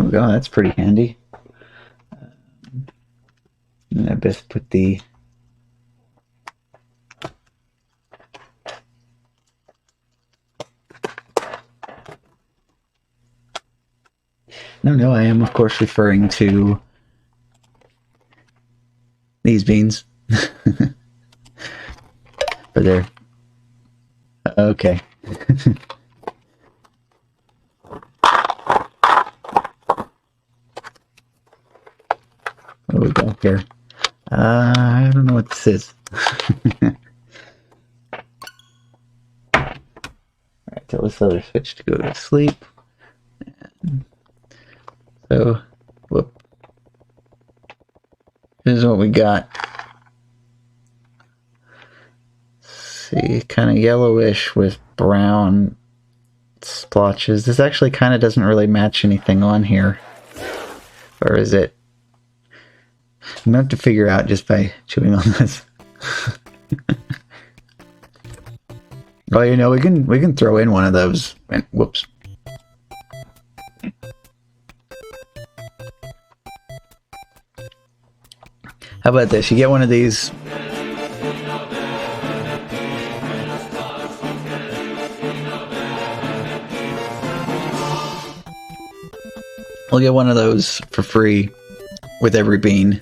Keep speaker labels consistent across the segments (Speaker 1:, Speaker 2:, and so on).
Speaker 1: we go. That's pretty handy. And I best put the... No, I am, of course, referring to these beans. But they're... Okay. What do we got here? I don't know what this is. Alright, tell this other switch to go to sleep. And so, whoop. This is what we got. See, kind of yellowish with brown splotches. This actually kind of doesn't really match anything on here. Or is it? I'm gonna have to figure out just by chewing on this. Oh, you know, we can throw in one of those. And, whoops. How about this? You get one of these. We'll get one of those for free with every bean.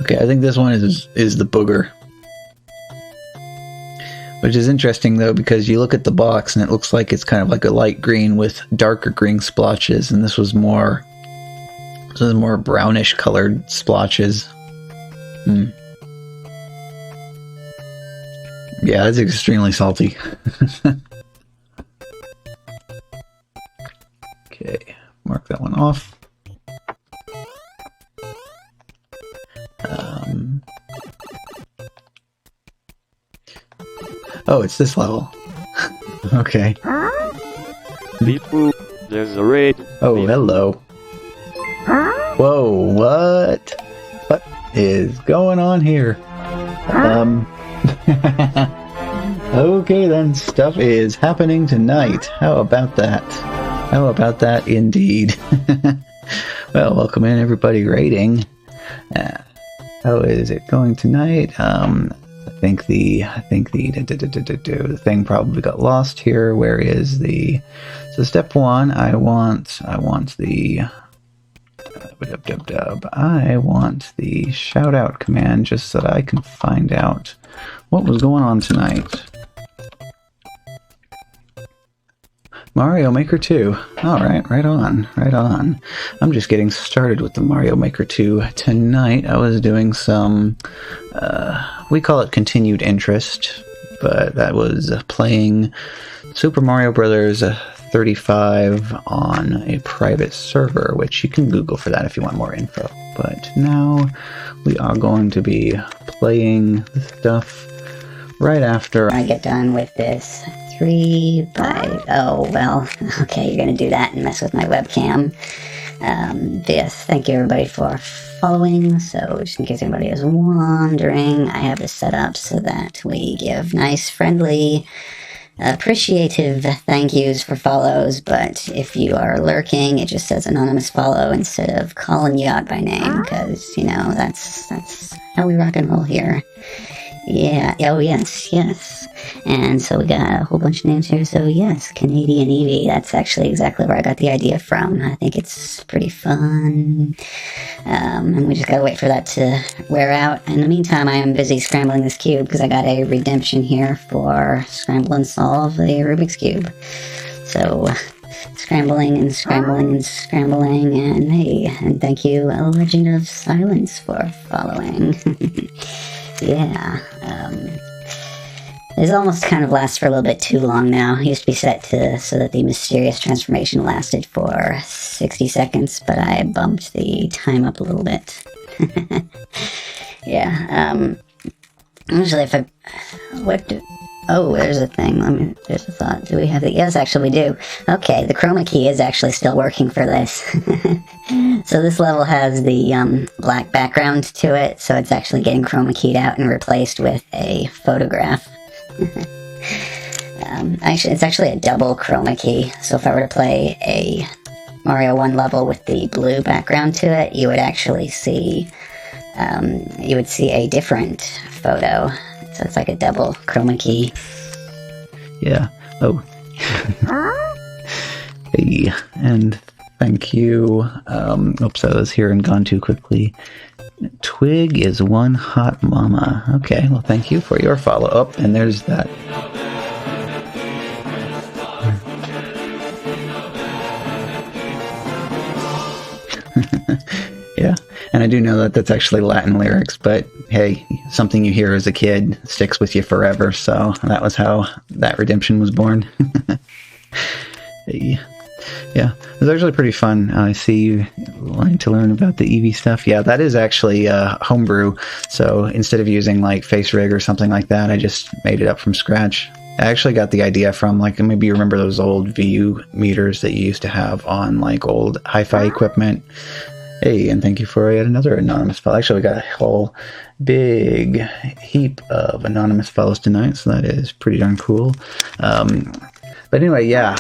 Speaker 1: Okay, I think this one is the booger. Which is interesting though, because you look at the box and it looks like it's kind of like a light green with darker green splotches, and this was more brownish colored splotches. Yeah, that's extremely salty. Okay, mark that one off. Oh, it's this level. Okay.
Speaker 2: People, there's a raid.
Speaker 1: Oh, hello. Whoa, what? What is going on here? Okay then, stuff is happening tonight. How about that? How about that indeed? Well, welcome in everybody raiding. How is it going tonight? I think the thing probably got lost here. Where is the... So step one, I want the... I want the shout out command just so that I can find out what was going on tonight. Mario Maker 2. Alright, right on, right on. I'm just getting started with the Mario Maker 2 tonight. I was doing some, we call it continued interest, but that was playing Super Mario Brothers 35 on a private server, which you can Google for that if you want more info. But now we are going to be playing the stuff right after
Speaker 3: I get done with this 3 by... Oh, well, okay, you're gonna do that and mess with my webcam. Yes, thank you everybody for following. So just in case anybody is wondering, I have this set up so that we give nice, friendly, appreciative thank yous for follows, but if you are lurking, it just says anonymous follow instead of calling you out by name, because, you know, that's how we rock and roll here. Yeah, oh yes, yes. And so we got a whole bunch of names here, so yes, Canadian Eevee, that's actually exactly where I got the idea from. I think it's pretty fun. And we just gotta wait for that to wear out. In the meantime, I am busy scrambling this cube, because I got a redemption here for Scramble and Solve the Rubik's Cube. So, scrambling and scrambling and scrambling, and hey, and thank you, A Legend of Silence, for following. Yeah, this almost kind of lasts for a little bit too long now. It used to be set to so that the mysterious transformation lasted for 60 seconds, but I bumped the time up a little bit. Yeah, usually if I... Oh, there's a thing. There's a thought. Do we have it? Yes, actually we do. Okay, the chroma key is actually still working for this. So this level has the black background to it, so it's actually getting chroma keyed out and replaced with a photograph. Actually, it's actually a double chroma key, so if I were to play a Mario 1 level with the blue background to it, you would actually see, a different photo. So it's like a double chroma key.
Speaker 1: Yeah. Oh. Hey, and thank you. Oops, I was here and gone too quickly. Twig is one hot mama. Okay, well, thank you for your follow-up. And there's that. Yeah, and I do know that that's actually Latin lyrics, but hey, something you hear as a kid sticks with you forever, so that was how that redemption was born. Hey. Yeah, it was actually pretty fun. I see you wanting to learn about the Eevee stuff. Yeah, that is actually homebrew, so instead of using like Face Rig or something like that, I just made it up from scratch. I actually got the idea from, like, maybe you remember those old VU meters that you used to have on like old hi-fi equipment. Hey, and thank you for yet another anonymous follow. Actually, we got a whole big heap of anonymous follows tonight, so that is pretty darn cool. But anyway, yeah.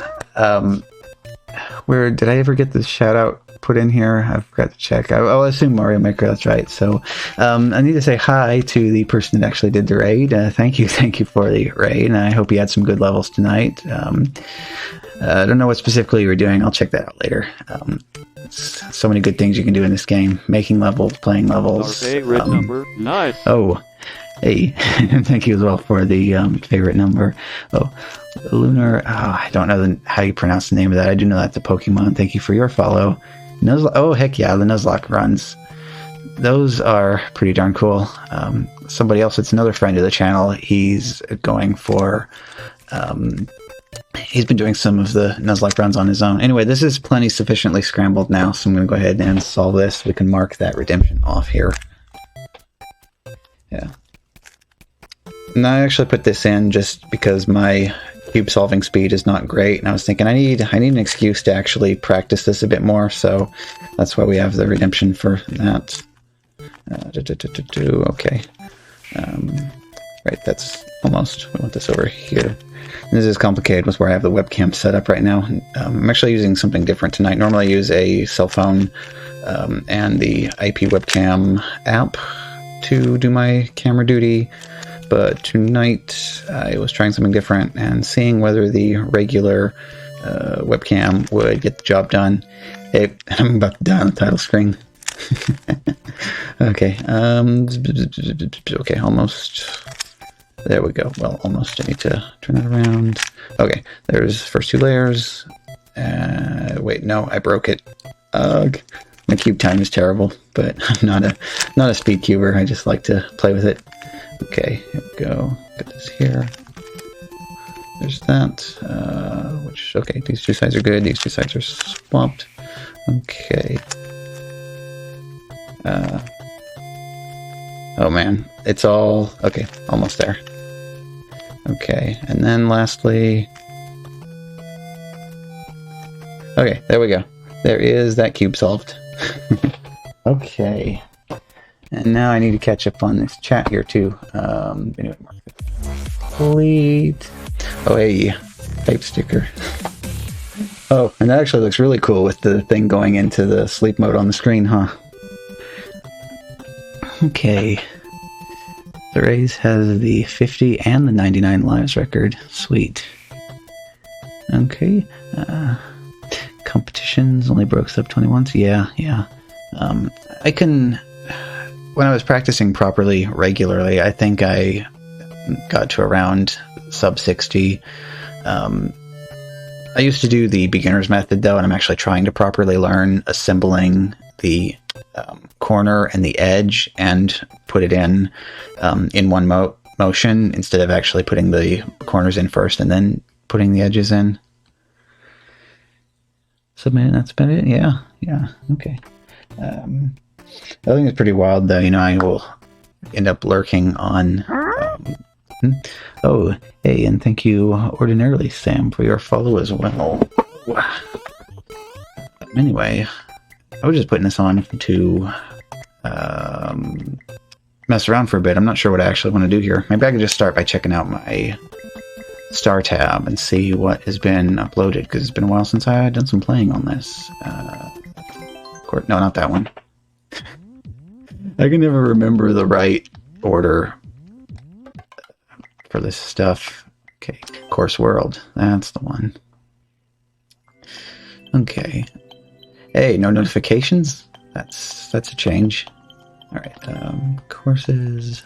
Speaker 1: Where did I ever get this shout out put in here? I forgot to check. I'll assume Mario Maker, that's right. So I need to say hi to the person that actually did the raid. Thank you for the raid, and I hope you had some good levels tonight. I don't know what specifically you were doing. I'll check that out later. So many good things you can do in this game. Making levels, playing levels.
Speaker 2: Our favorite number. Nice.
Speaker 1: Oh, hey, thank you as well for the favorite number. Oh, Lunar, I don't know how you pronounce the name of that. I do know that's a Pokemon. Thank you for your follow. Oh, heck yeah, the Nuzlocke runs. Those are pretty darn cool. Somebody else, it's another friend of the channel. He's going for... he's been doing some of the Nuzlocke runs on his own. Anyway, this is plenty sufficiently scrambled now, so I'm going to go ahead and solve this. We can mark that redemption off here. Yeah. And I actually put this in just because my cube solving speed is not great, and I was thinking I need an excuse to actually practice this a bit more, so that's why we have the redemption for that. Okay. Right, that's almost, we want this over here. And this is complicated with where I have the webcam set up right now. I'm actually using something different tonight. Normally I use a cell phone and the IP webcam app to do my camera duty. But tonight I was trying something different and seeing whether the regular webcam would get the job done. Hey, I'm about to die on the title screen. Okay. Okay, almost. There we go. Well, almost. I need to turn it around. Okay, there's first two layers. Wait, no, I broke it. Ugh. My cube time is terrible, but I'm not a speed cuber. I just like to play with it. Okay, here we go. Get this here. There's that. Okay, these two sides are good. These two sides are swapped. Okay. Oh man, it's all... Okay, almost there. Okay, and then lastly... Okay, there we go. There is that cube solved. Okay. And now I need to catch up on this chat here too. Anyway, mark it. Complete. Oh, hey, type sticker. Oh, and that actually looks really cool with the thing going into the sleep mode on the screen, huh? Okay. The Rays has the 50 and the 99 lives record. Sweet. Okay. Competitions only broke sub 20 once. Yeah. I can... When I was practicing properly, regularly, I think I got to around sub 60. I used to do the beginner's method, though, and I'm actually trying to properly learn assembling the corner and the edge and put it in one motion instead of actually putting the corners in first and then putting the edges in. Submit, that's about it? Yeah, okay. I think it's pretty wild, though. You know, I will end up lurking on... Oh, hey, and thank you ordinarily, Sam, for your follow as well. Anyway, I was just putting this on to mess around for a bit. I'm not sure what I actually want to do here. Maybe I could just start by checking out my Star tab and see what has been uploaded, because it's been a while since I had done some playing on this. No, not that one. I can never remember the right order for this stuff. Okay, Course World. That's the one. Okay. Hey, no notifications? That's a change. Alright, courses.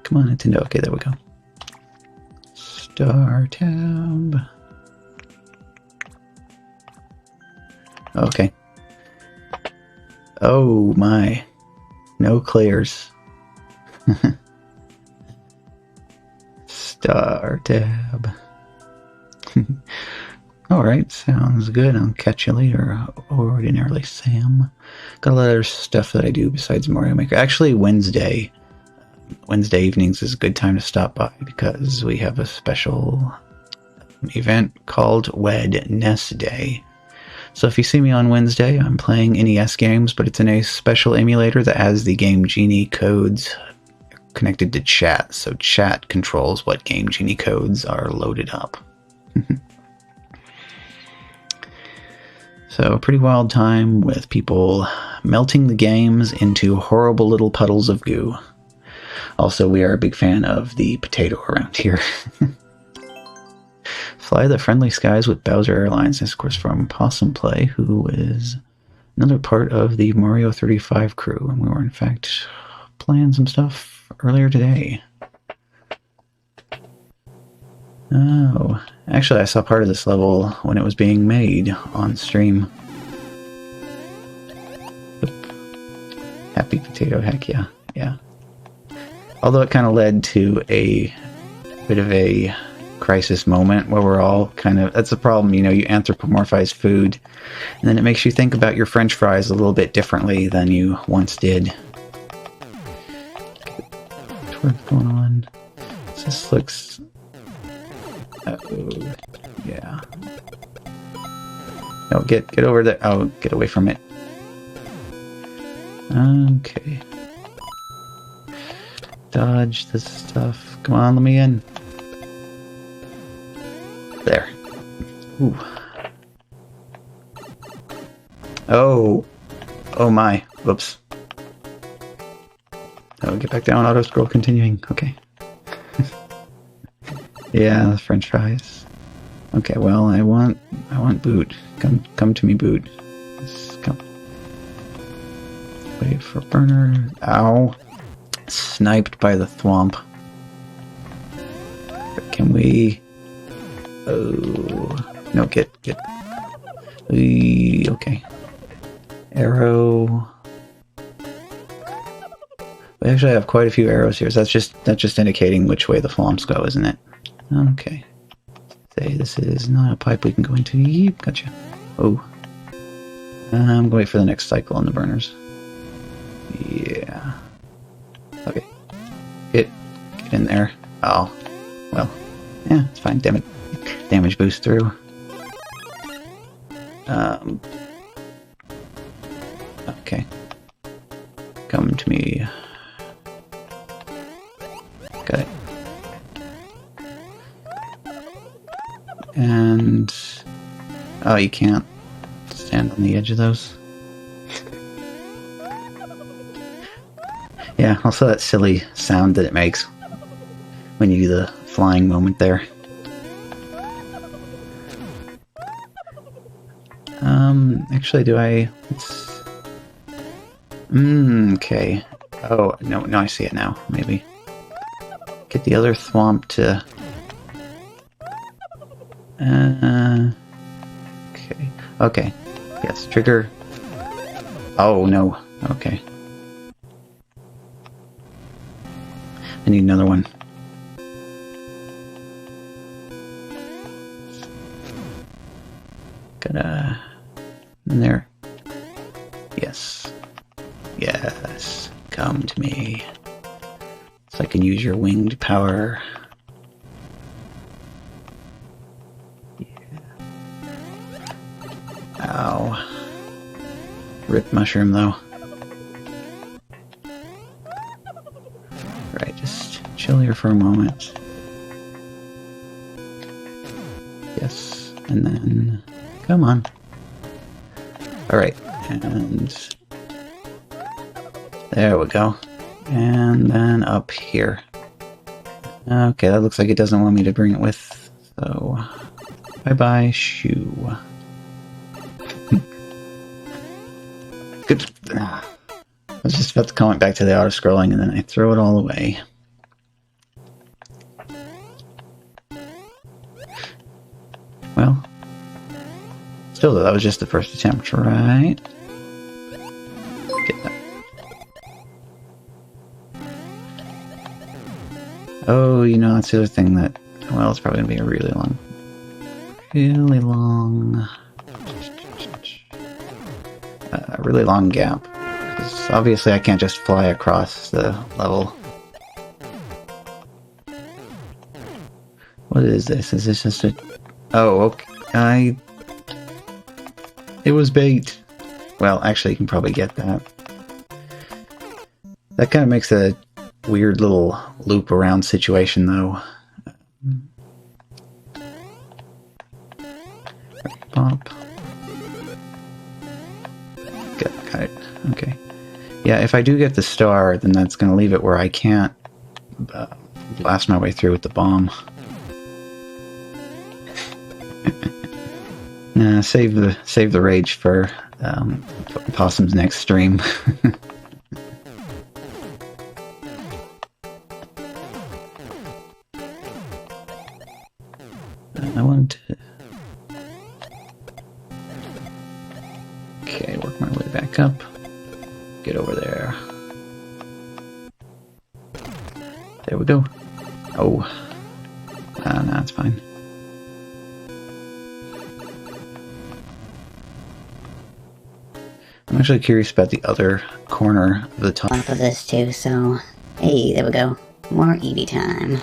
Speaker 1: Come on, Nintendo. Okay, there we go. Star tab. Okay. Oh my. No clears. Star tab. Alright, sounds good. I'll catch you later, Ordinarily Sam. Got a lot of other stuff that I do besides Mario Maker. Actually, Wednesday evenings is a good time to stop by because we have a special event called Wednesday Day. So if you see me on Wednesday, I'm playing NES games, but it's in a special emulator that has the Game Genie codes connected to chat. So chat controls what Game Genie codes are loaded up. So a pretty wild time with people melting the games into horrible little puddles of goo. Also, we are a big fan of the potato around here. Fly the Friendly Skies with Bowser Airlines. This, of course, from Possum Play, who is another part of the Mario 35 crew. And we were, in fact, playing some stuff earlier today. Oh, actually, I saw part of this level when it was being made on stream. Oop. Happy Potato, heck yeah, yeah. Although it kind of led to a bit of a crisis moment where we're all kind of, that's the problem, you know, you anthropomorphize food, and then it makes you think about your French fries a little bit differently than you once did. What's going on? This looks... oh, yeah. No, get over there. Oh, get away from it. Okay. Dodge this stuff. Come on, let me in. There. Ooh. Oh. Oh my. Whoops. Oh, get back down. Auto scroll continuing. Okay. Yeah, the French fries. Okay, well, I want Boot. Come to me, Boot. Let's come. Wait for burner. Ow. Sniped by the thwomp. Can we... oh... no, get... okay. Arrow... we actually have quite a few arrows here, so that's just indicating which way the thwomps go, isn't it? Okay. Say this is not a pipe we can go into. Yep, gotcha. Oh. I'm going to wait for the next cycle on the burners. Yeah. Okay. Get in there. Oh. Well. Yeah, it's fine. Damn it. Damage boost through. Okay. Come to me. Got it. And... oh, you can't stand on the edge of those. Yeah, also that silly sound that it makes when you do the flying moment there. Actually, do I... okay. Oh, no, I see it now, maybe. Get the other thwomp to... okay. Okay. Yes, trigger. Oh, no. Okay. I need another one. Gotta... in there. Yes. Yes. Come to me. So I can use your winged power. Yeah. Rip mushroom, though. Right, just chill here for a moment. Yes, and then... Come on. Alright, and... There we go. And then up here. Okay, that looks like it doesn't want me to bring it with, so... Bye-bye, shoe. Good. I was just about to comment back to the auto-scrolling, and then I throw it all away. Well... Still, though, that was just the first attempt, right? Get that. Oh, you know, that's the other thing that... Well, it's probably going to be a really long... really long gap. Because obviously I can't just fly across the level. What is this? Is this just a... Oh, okay. It was bait. Well, actually, you can probably get that. That kind of makes a weird little loop around situation, though. Pop. Got it. Okay. Yeah, if I do get the star, then that's going to leave it where I can't blast my way through with the bomb. Save the rage for Possum's next stream. I wanted to... Okay, work my way back up. Get over there. There we go. Oh. No, it's fine. I'm actually curious about the other corner of the top.
Speaker 3: Off of this too, so... Hey, there we go. More Eevee time.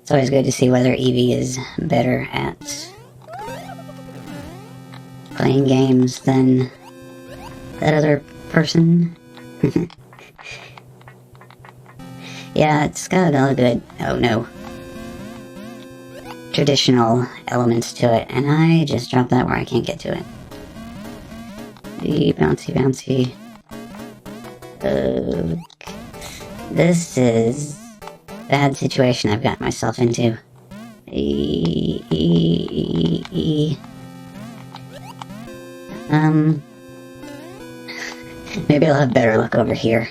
Speaker 3: It's always good to see whether Eevee is better at playing games than that other person. Yeah, it's got all good, oh no, traditional elements to it, and I just dropped that where I can't get to it. Bouncy, bouncy. Okay. This is a bad situation I've got myself into. Maybe I'll have better luck over here.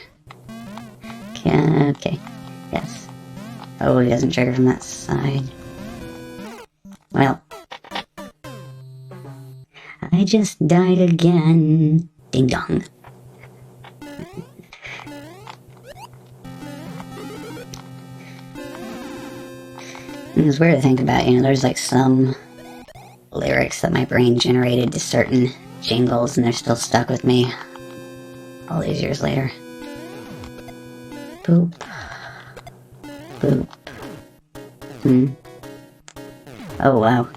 Speaker 3: Okay, yes. Oh, he doesn't trigger from that side. Well, I just died again. Ding dong. It's weird to think about, you know, there's like some lyrics that my brain generated to certain jingles and they're still stuck with me all these years later. Boop. Boop. Oh, wow.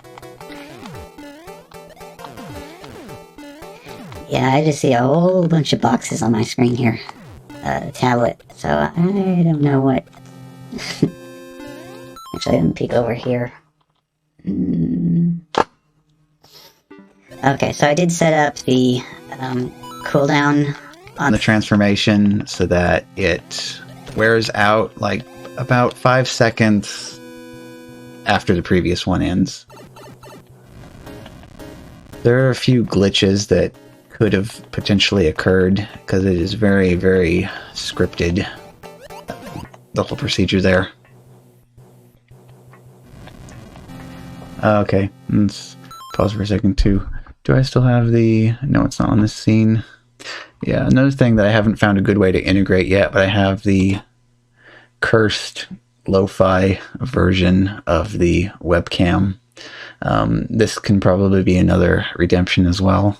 Speaker 3: Yeah, I just see a whole bunch of boxes on my screen here. Tablet, so I don't know what... Actually, let me peek over here. Okay, so I did set up the cooldown
Speaker 1: on the transformation so that it wears out like about 5 seconds after the previous one ends. There are a few glitches that could have potentially occurred because it is very, very scripted, the whole procedure there. Okay, let's pause for a second too. Do I still have the... No, it's not on this scene. Yeah, another thing that I haven't found a good way to integrate yet, but I have the cursed lo-fi version of the webcam. This can probably be another redemption as well.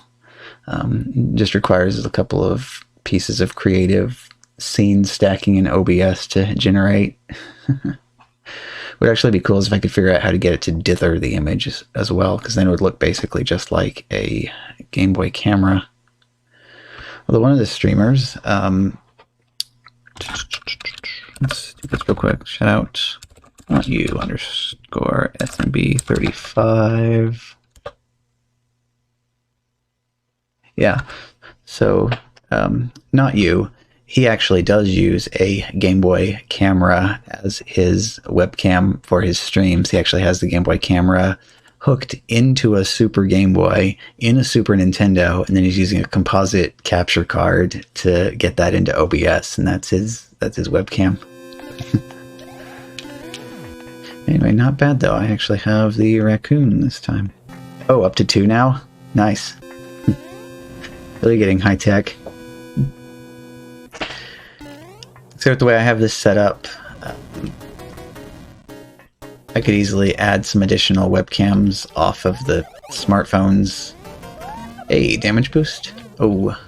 Speaker 1: Just requires a couple of pieces of creative scene stacking in OBS to generate. Would actually be cool is if I could figure out how to get it to dither the image as well, because then it would look basically just like a Game Boy camera. Although one of the streamers, let's do this real quick. Shout out, not you underscore SMB35. Yeah, so not you. He actually does use a Game Boy camera as his webcam for his streams. He actually has the Game Boy camera hooked into a Super Game Boy in a Super Nintendo, and then he's using a composite capture card to get that into OBS, and that's his webcam. Anyway, not bad though. I actually have the raccoon this time. Oh, up to 2 now? Nice. Really getting high tech. So with the way I have this set up, I could easily add some additional webcams off of the smartphones. Hey, damage boost. Oh.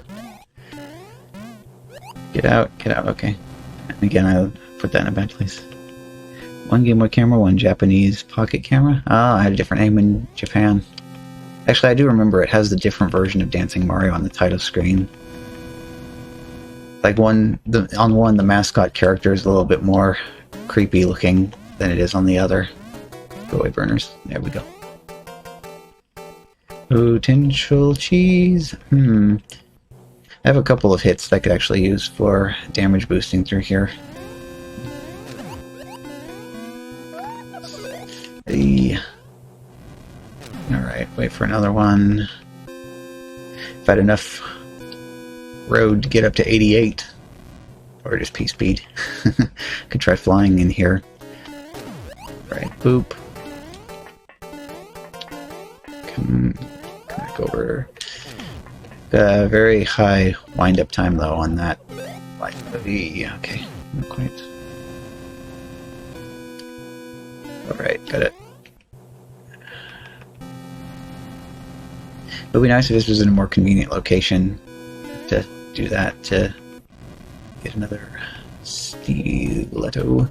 Speaker 1: Get out, okay. And again, I'll put that in a bad place. 1 Game Boy camera, 1 Japanese pocket camera. Ah, I had a different name in Japan. Actually, I do remember it has the different version of Dancing Mario on the title screen. Like on one, the mascot character is a little bit more creepy looking than it is on the other. Go away, burners. There we go. Potential cheese. I have a couple of hits that I could actually use for damage boosting through here. Alright, wait for another one. If I had enough road to get up to 88, or just P-speed. Could try flying in here. Right, boop. Come back over. Very high wind-up time though on that. Like, okay, not quite. Alright, got it. It would be nice if this was in a more convenient location to do that, to get another stiletto.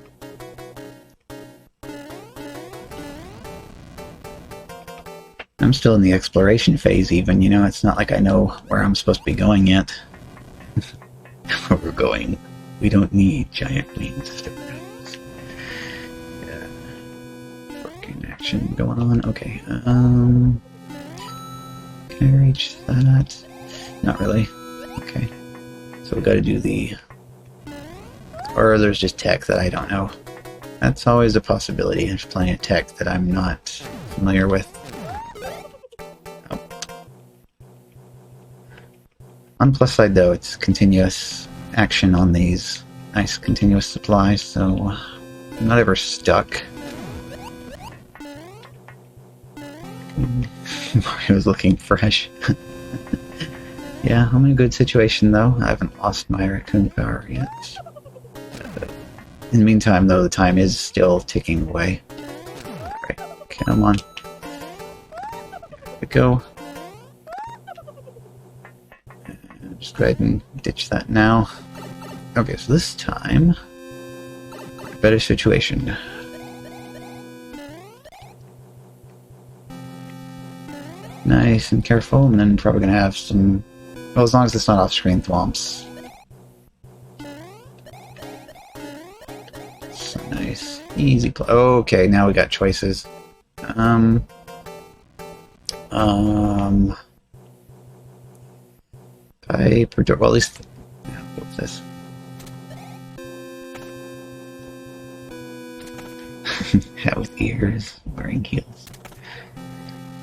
Speaker 1: I'm still in the exploration phase even, you know, it's not like I know where I'm supposed to be going yet. Where we're going, we don't need giant wings. Yeah. Working action going on, okay, can I reach that? Not really. Okay. So we gotta do the... Or there's just tech that I don't know. That's always a possibility. There's plenty of tech that I'm not familiar with. Oh. On the plus side though, it's continuous action on these nice continuous supplies, so I'm not ever stuck. Mario's looking fresh. Yeah, I'm in a good situation though. I haven't lost my raccoon power yet. In the meantime though, the time is still ticking away. Alright, come on. There we go. Just go ahead and ditch that now. Okay, so this time, better situation. Nice and careful, and then probably gonna have some... Well, as long as it's not off-screen thwomps. So nice. Easy play. Okay, now we got choices. Well, at least... Yeah, what's this? Hat with ears, wearing heels.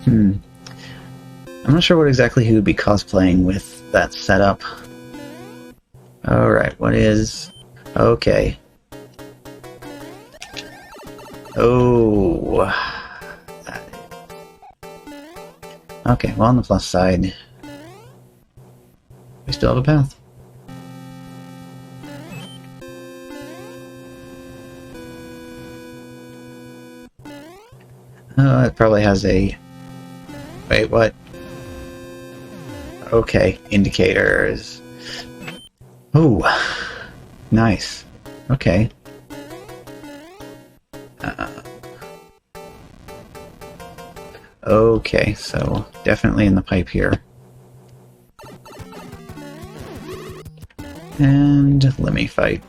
Speaker 1: I'm not sure what exactly he would be cosplaying with that setup. Alright, what is... Okay. Oh... Okay, well on the plus side, we still have a path. It probably has a... Wait, what? Okay, indicators. Oh, nice. Okay. Okay, so definitely in the pipe here. And Lemmy fight.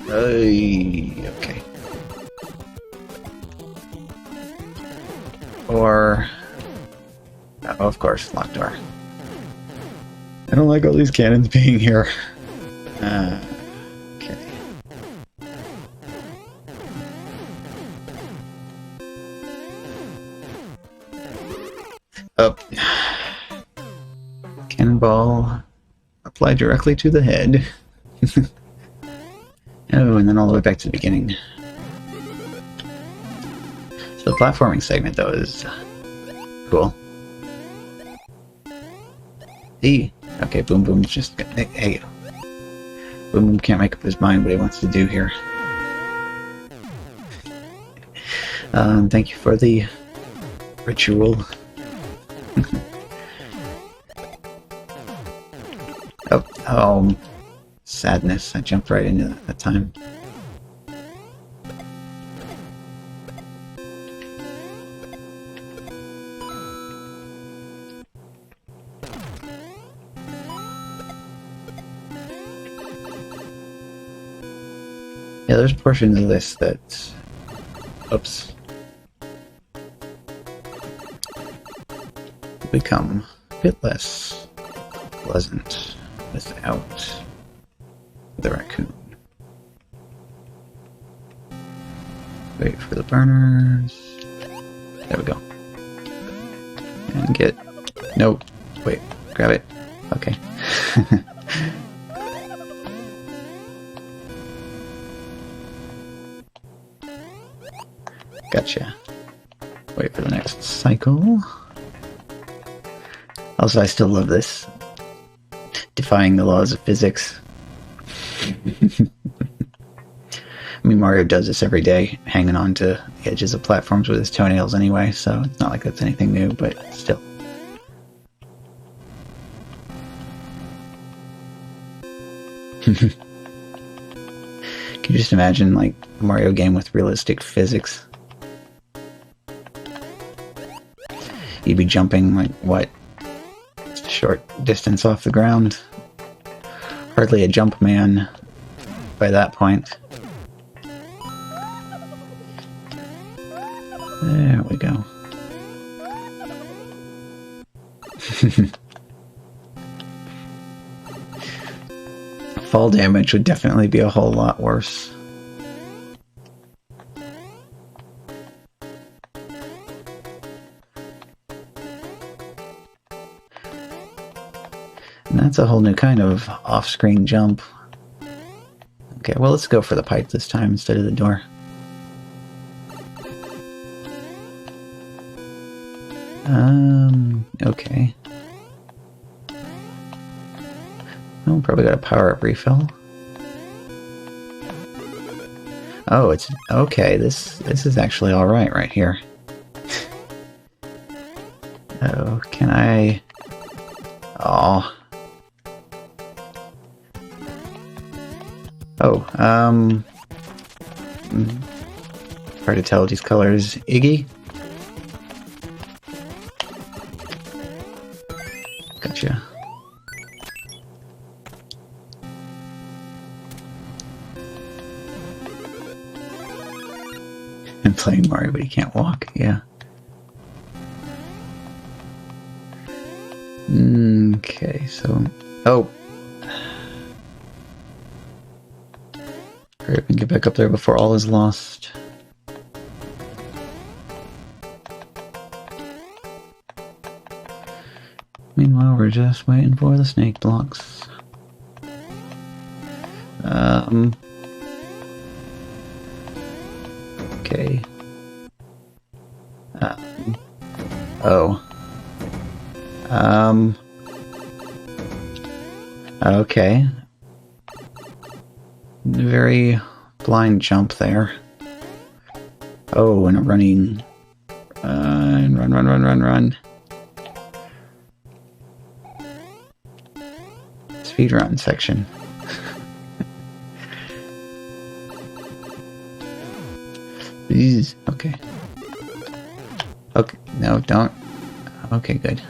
Speaker 1: Okay. Or... oh, of course, locked door. I don't like all these cannons being here. Okay. Up. Cannonball. Apply directly to the head. Oh, and then all the way back to the beginning. So the platforming segment, though, is cool. E. Okay, Boom Boom's just... hey. Boom Boom can't make up his mind what he wants to do here. Thank you for the ritual. Oh, sadness. I jumped right into that time. Yeah, there's portions of this that... oops. Become a bit less pleasant without the raccoon. Wait for the burners. There we go. And get... nope. Wait. Grab it. Okay. Gotcha. Wait for the next cycle. Also, I still love this. Defying the laws of physics. I mean, Mario does this every day, hanging on to the edges of platforms with his toenails anyway, so it's not like that's anything new, but still. Can you just imagine, like, a Mario game with realistic physics? You'd be jumping, like, what? Just a short distance off the ground. Hardly a jump man by that point. There we go. Fall damage would definitely be a whole lot worse. And that's a whole new kind of off-screen jump. Okay, well, let's go for the pipe this time instead of the door. Okay. Oh, probably got a power-up refill. Oh, it's... okay, this is actually alright right here. Oh, can I... oh. Oh, hard to tell with these colors. Iggy? Gotcha. And playing Mario, but he can't walk, yeah. Okay, so... oh! Hurry up and get back up there before all is lost. Meanwhile, we're just waiting for the snake blocks. Okay. Oh. Okay. Very blind jump there. Oh, and a running... run. Speedrun section. Okay. Okay, no, don't. Okay, good.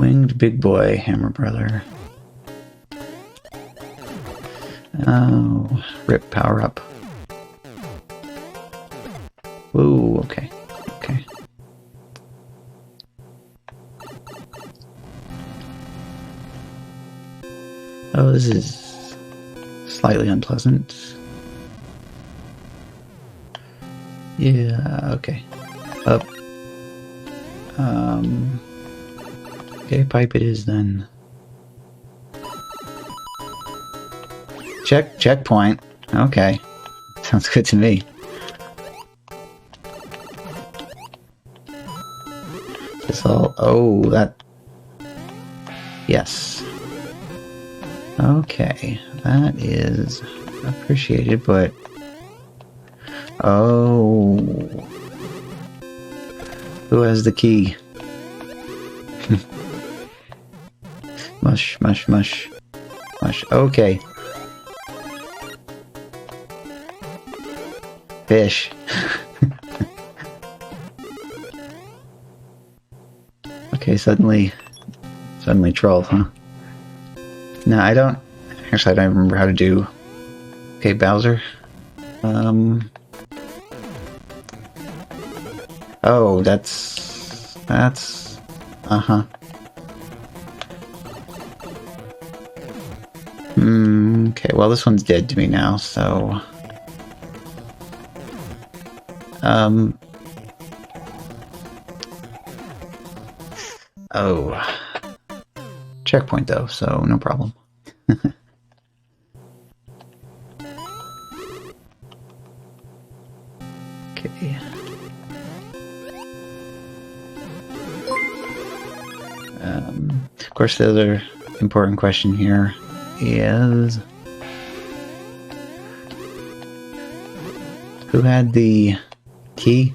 Speaker 1: Winged big boy, Hammer Brother. Oh, rip power up. Whoa, okay. Okay. Oh, this is slightly unpleasant. Yeah, okay. Up. Okay, pipe it is then. Checkpoint. Okay. Sounds good to me. This all... Oh, that... Yes. Okay. That is appreciated, but... Oh... Who has the key? Mush, mush, mush. Mush. Okay. Fish. Okay, suddenly trolled, huh? No, I don't... Actually, I don't remember how to do... Okay, Bowser. Oh, that's... Uh-huh. Okay, well, this one's dead to me now, so... Oh. Checkpoint, though, so no problem. Okay. Of course, the other important question here is... Who had the key?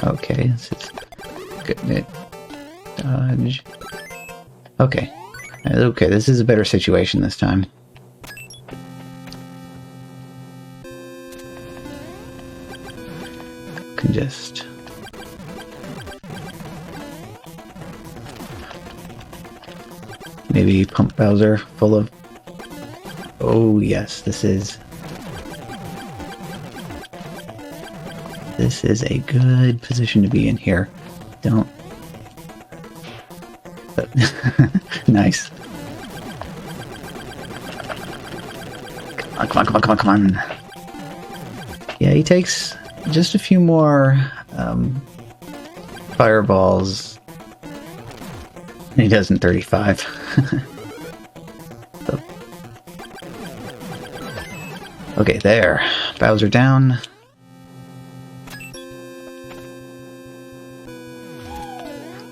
Speaker 1: Okay, this is good. Dodge. Okay. Okay, this is a better situation this time. Can just... Maybe pump Bowser full of... Oh yes, this is a good position to be in here. Don't... But nice. Come on. Yeah, he takes just a few more fireballs than he does in 35. So. Okay, there. Bowser down.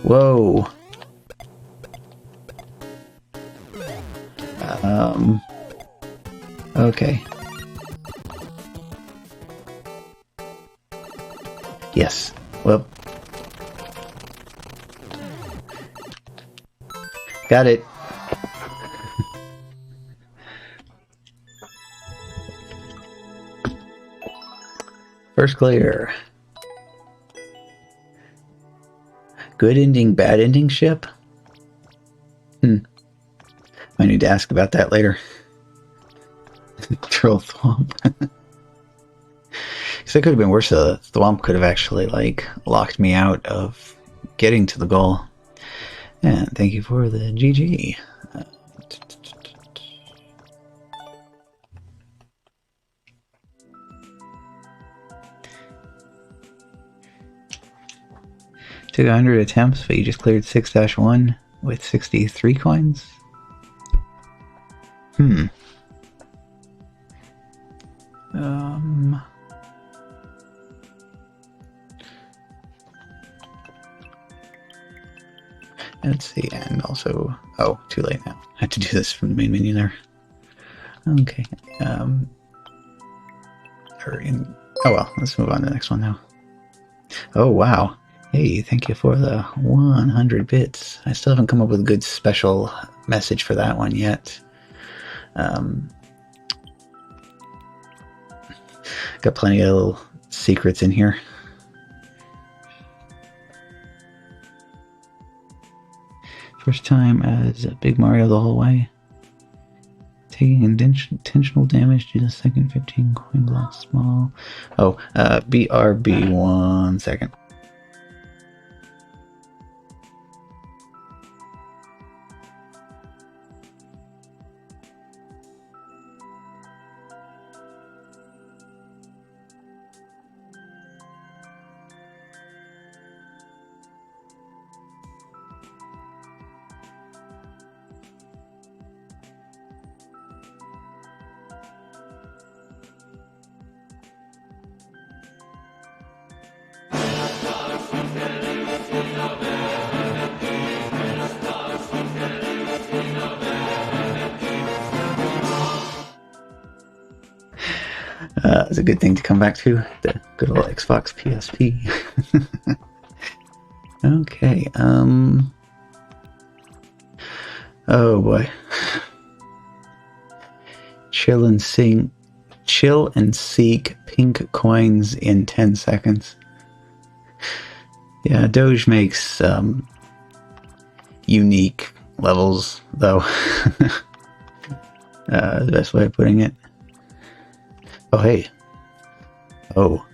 Speaker 1: Whoa. Okay. Yes. Well. Got it. First clear. Good ending, bad ending ship? I need to ask about that later. Troll Thwomp. Because it could have been worse. The Thwomp could have actually, like, locked me out of getting to the goal. And thank you for the GG. Took 100 attempts, but you just cleared 6-1 with 63 coins? Let's see, and also... Oh, too late now. I had to do this from the main menu there. Okay. Oh well, let's move on to the next one now. Oh, wow. Hey, thank you for the 100 bits. I still haven't come up with a good special message for that one yet. Got plenty of little secrets in here. First time as Big Mario the whole way. Taking intentional damage due to the second 15 coin block small. Oh, BRB, 1 second. It's a good thing to come back to, the good old Xbox PSP. Okay, oh boy. Chill and seek pink coins in 10 seconds. Yeah, Doge makes unique levels, though. The best way of putting it. Oh, hey. Oh.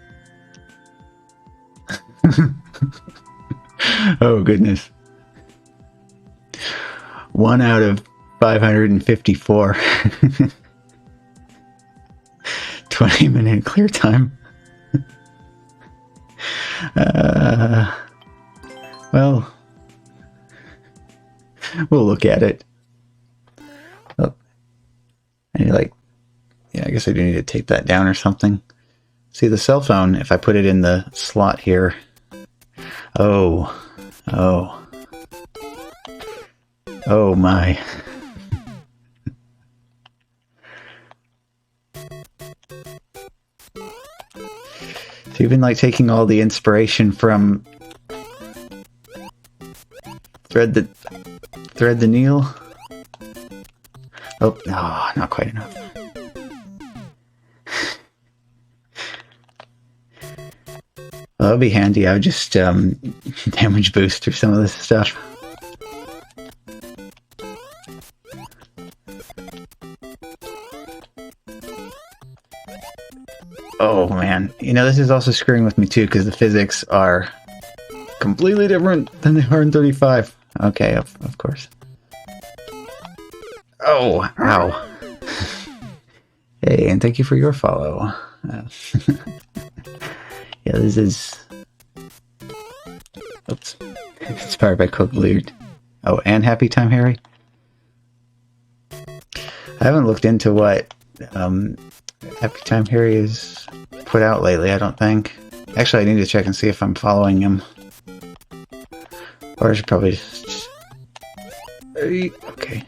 Speaker 1: Oh, goodness. 1 out of 554. 20-minute clear time. Well, we'll look at it. Oh. And you're like, yeah, I guess I do need to tape that down or something. See, the cell phone, if I put it in the slot here. Oh my. So you've been like taking all the inspiration from Thread the Needle. Oh, no, not quite enough. Well, that would be handy. I would just damage boost through some of this stuff. Oh man, you know, this is also screwing with me too because the physics are completely different than they are in 35. Okay, of course. Oh, ow. Hey, and thank you for your follow. Yeah, this is... Oops. Inspired by Coke Loot. Oh, and Happy Time Harry? I haven't looked into what Happy Time Harry has put out lately, I don't think. Actually, I need to check and see if I'm following him. Or I should probably just... Okay.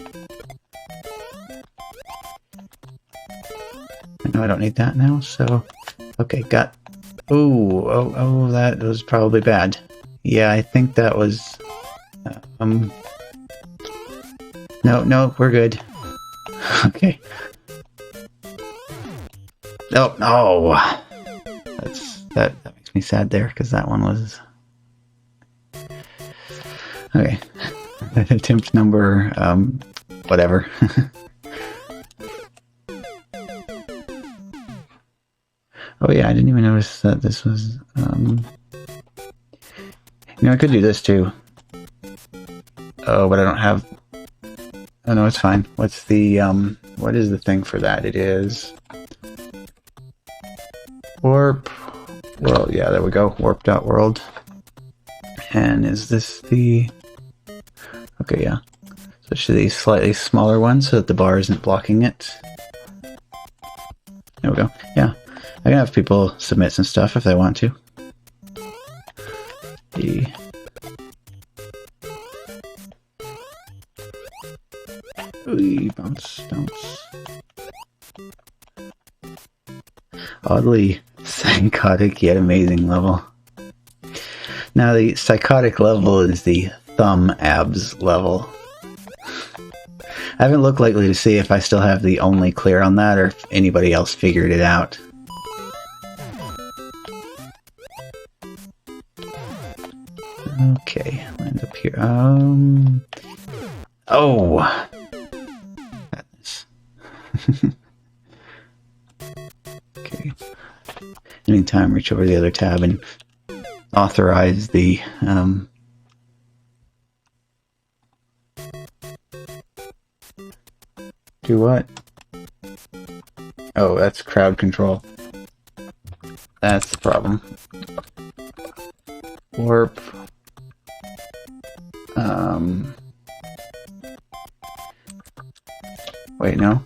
Speaker 1: I know I don't need that now, so... Okay, got... Oh, that was probably bad. Yeah, I think that was... No, we're good. Okay. No! That makes me sad there, because that one was... Okay. Attempt number, whatever. Oh yeah, I didn't even notice that this was, You know, I could do this too. Oh, but I don't have... Oh no, it's fine. What's the, what is the thing for that? It is... Warp... Well, yeah, there we go. Warp.world. And is this the... Okay, yeah. Switch to the slightly smaller one so that the bar isn't blocking it. There we go. Yeah. I can have people submit some stuff if they want to. Bounce. Oddly psychotic yet amazing level. Now the psychotic level is the thumb abs level. I haven't looked lately to see if I still have the only clear on that or if anybody else figured it out. Okay, land up here. Oh! That's... Okay. Anytime, reach over the other tab and authorize the, Do what? Oh, that's crowd control. That's the problem. Warp. Wait, no?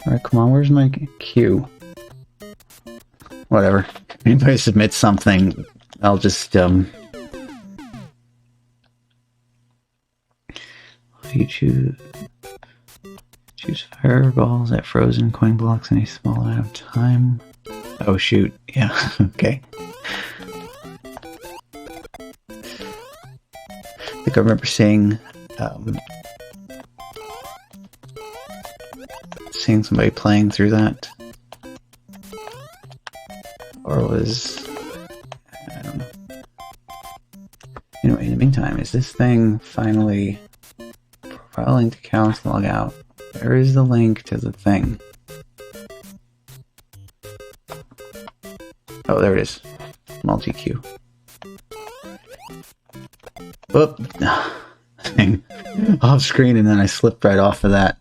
Speaker 1: Alright, come on, where's my queue? Whatever. If anybody submits something, I'll just, you choose fireballs at frozen coin blocks in a small amount of time. Oh shoot, yeah, okay. I think I remember seeing somebody playing through that. Or was... I don't know. Anyway, in the meantime, is this thing finally... Profile link to accounts, log out. Where is the link to the thing? Oh, there it is. Multi-queue. Whoop! Thing. Off screen, and then I slipped right off of that.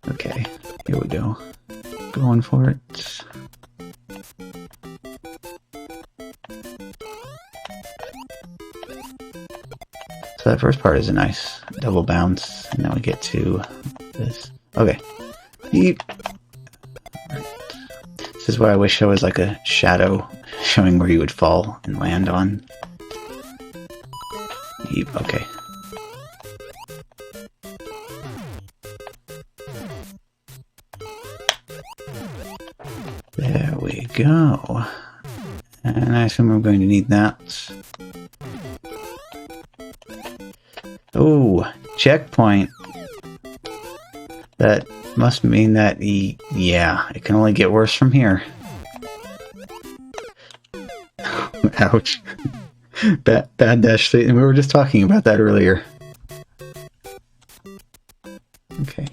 Speaker 1: Okay, here we go. Going for it. So that first part is a nice double bounce, and now we get to this. Okay. Yeep. Right. This is why I wish I was like a shadow showing where you would fall and land on. Yeep. Okay. There we go. And I assume I'm going to need that. Oh, checkpoint. That must mean that yeah, it can only get worse from here. Ouch. Bad dash state, and we were just talking about that earlier. Okay,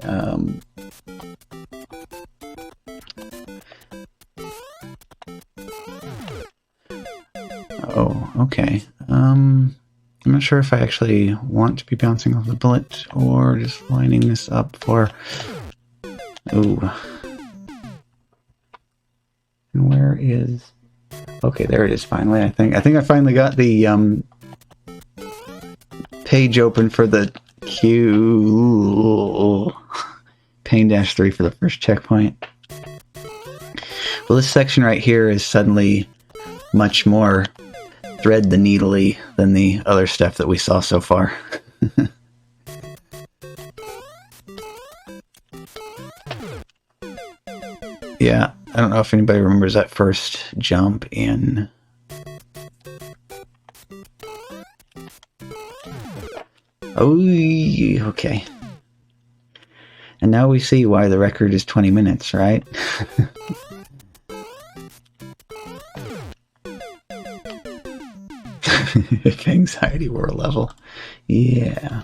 Speaker 1: oh, okay. I'm not sure if I actually want to be bouncing off the bullet or just lining this up for... Ooh. And where is... Okay, there it is finally, I think. I think I finally got the page open for the queue. Pain-3 for the first checkpoint. Well, this section right here is suddenly much more thread the needly than the other stuff that we saw so far. Yeah, I don't know if anybody remembers that first jump in... Oh, okay. And now we see why the record is 20 minutes, right? Anxiety war level. Yeah.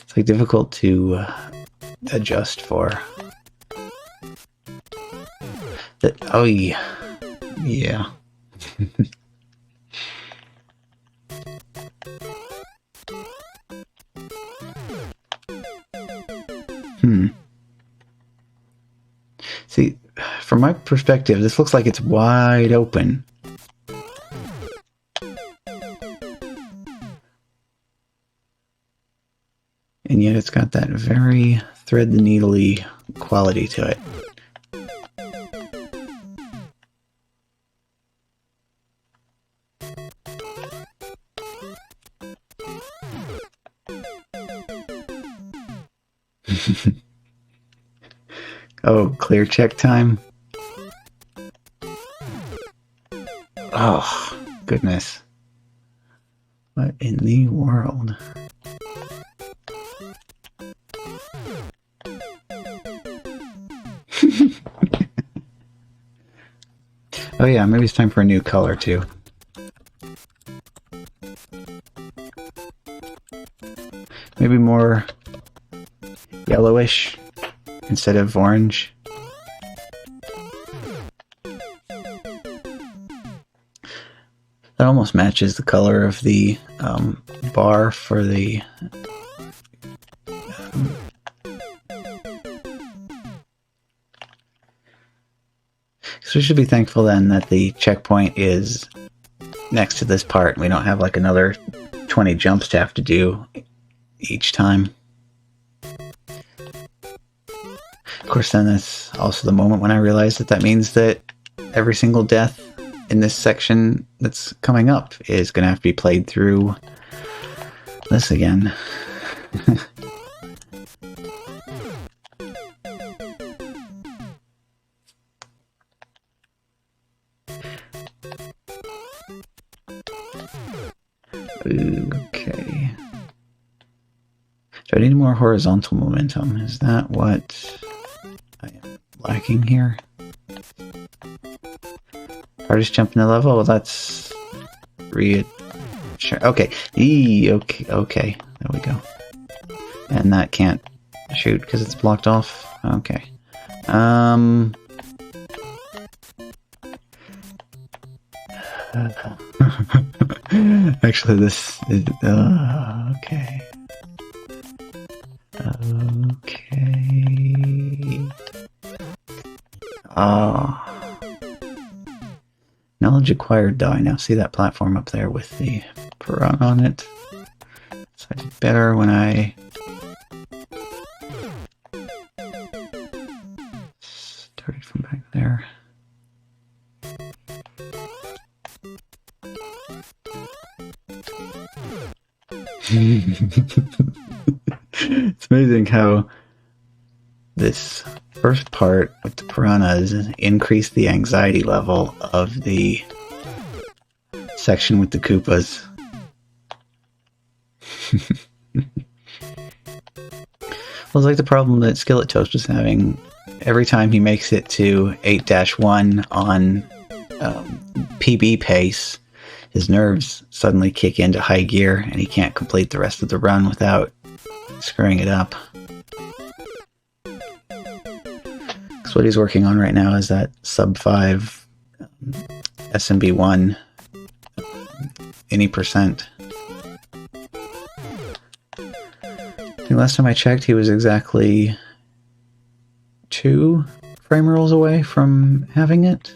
Speaker 1: It's like difficult to adjust for. Oh yeah. Yeah. See, from my perspective, this looks like it's wide open. And yet it's got that very thread-the-needly quality to it. Oh, clear check time. Oh, goodness. What in the world? Oh yeah, maybe it's time for a new color too. Maybe more yellowish instead of orange. That almost matches the color of the bar for the so we should be thankful then that the checkpoint is next to this part. We don't have like another 20 jumps to have to do each time. Of course, then that's also the moment when I realized that means that every single death in this section that's coming up is going to have to be played through this again. Okay. Do I need more horizontal momentum? Is that what I am lacking here? Hardest jump in the level? Well, that's reassuring. Okay. Okay. There we go. And that can't shoot because it's blocked off. Okay. Actually, this is... okay. Okay. Knowledge acquired, though. I now see that platform up there with the piranha on it. So I did better when I started from back there. It's amazing how this first part with the piranhas increased the anxiety level of the section with the Koopas. Well, it's like the problem that Skillet Toast was having. Every time he makes it to 8-1 on PB pace, his nerves suddenly kick into high gear and he can't complete the rest of the run without screwing it up. So what he's working on right now is that sub 5 SMB1 any percent. I think last time I checked he was exactly 2 frame rolls away from having it.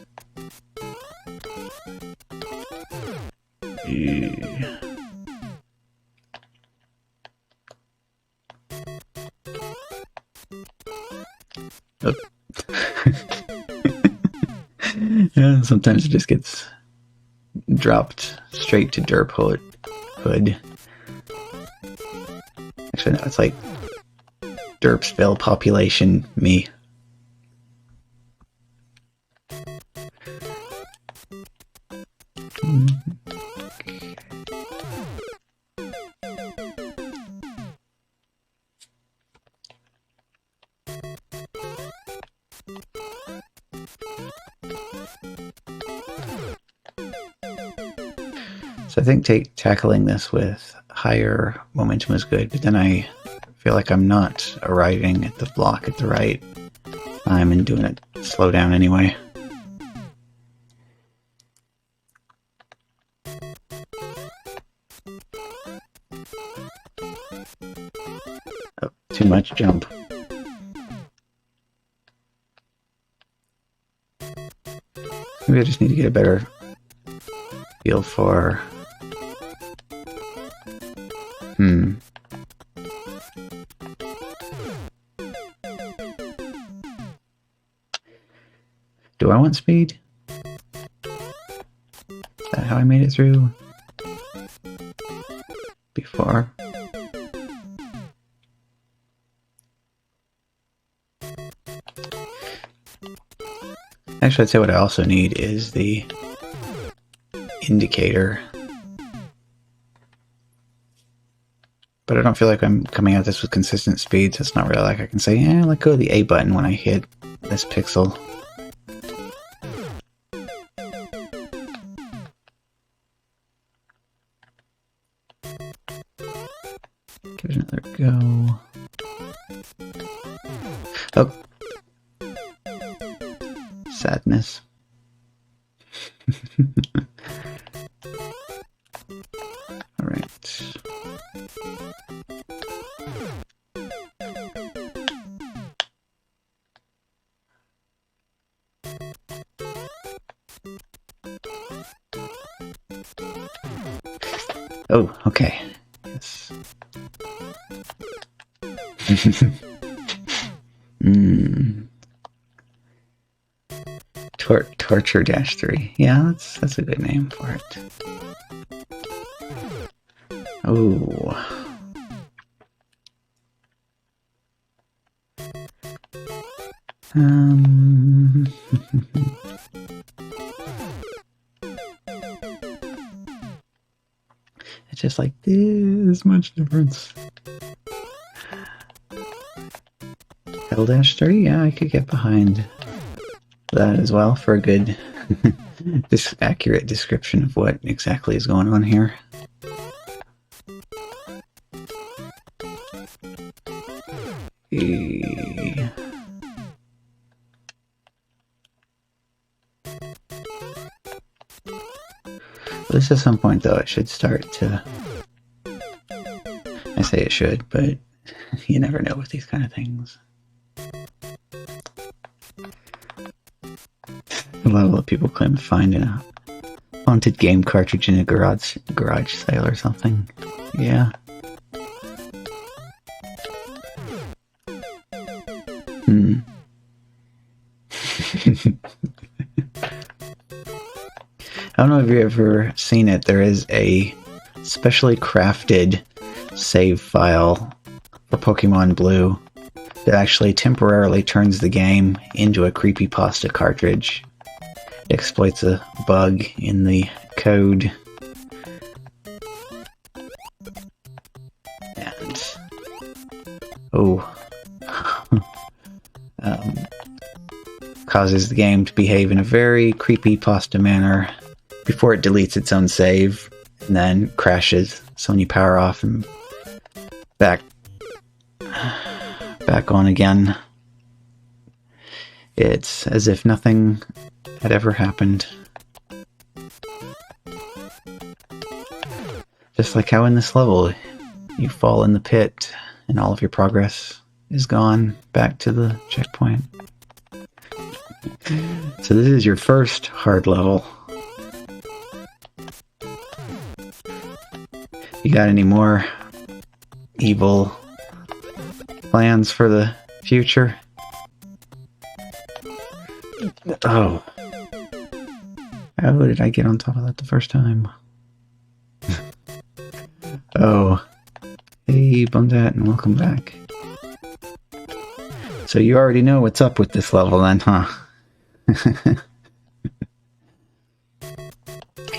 Speaker 1: Oh. Yeah, sometimes it just gets dropped straight to Derp Hood. Actually, no, it's like Derpsville population me. So I think tackling this with higher momentum is good, but then I feel like I'm not arriving at the block at the right time and doing it slow down anyway. Oh, too much jump. Maybe I just need to get a better feel for... Do I want speed? Is that how I made it through before? Actually, I'd say what I also need is the indicator. But I don't feel like I'm coming at this with consistent speed, so it's not really like I can say, let go of the A button when I hit this pixel. Give it another go. Oh. Sadness. All right. Oh, okay. Yes. Torture Dash 3. Yeah, that's a good name for it. Oh. It's just like this much difference. Hell Dash 3? Yeah, I could get behind that as well for a good, accurate description of what exactly is going on here. At least at some point, though, it should start to... I say it should, but you never know with these kind of things. A lot of people claim to find a haunted game cartridge in a garage sale or something. Yeah. I don't know if you've ever seen it. There is a specially crafted save file for Pokemon Blue that actually temporarily turns the game into a creepypasta cartridge. It exploits a bug in the code. And... causes the game to behave in a very creepypasta manner before it deletes its own save and then crashes. So when you power off and back on again, it's as if nothing had ever happened. Just like how in this level you fall in the pit and all of your progress is gone back to the checkpoint. So this is your first hard level. You got any more evil plans for the future? Oh. How did I get on top of that the first time? Oh. Hey, Bumdat, and welcome back. So you already know what's up with this level then, huh?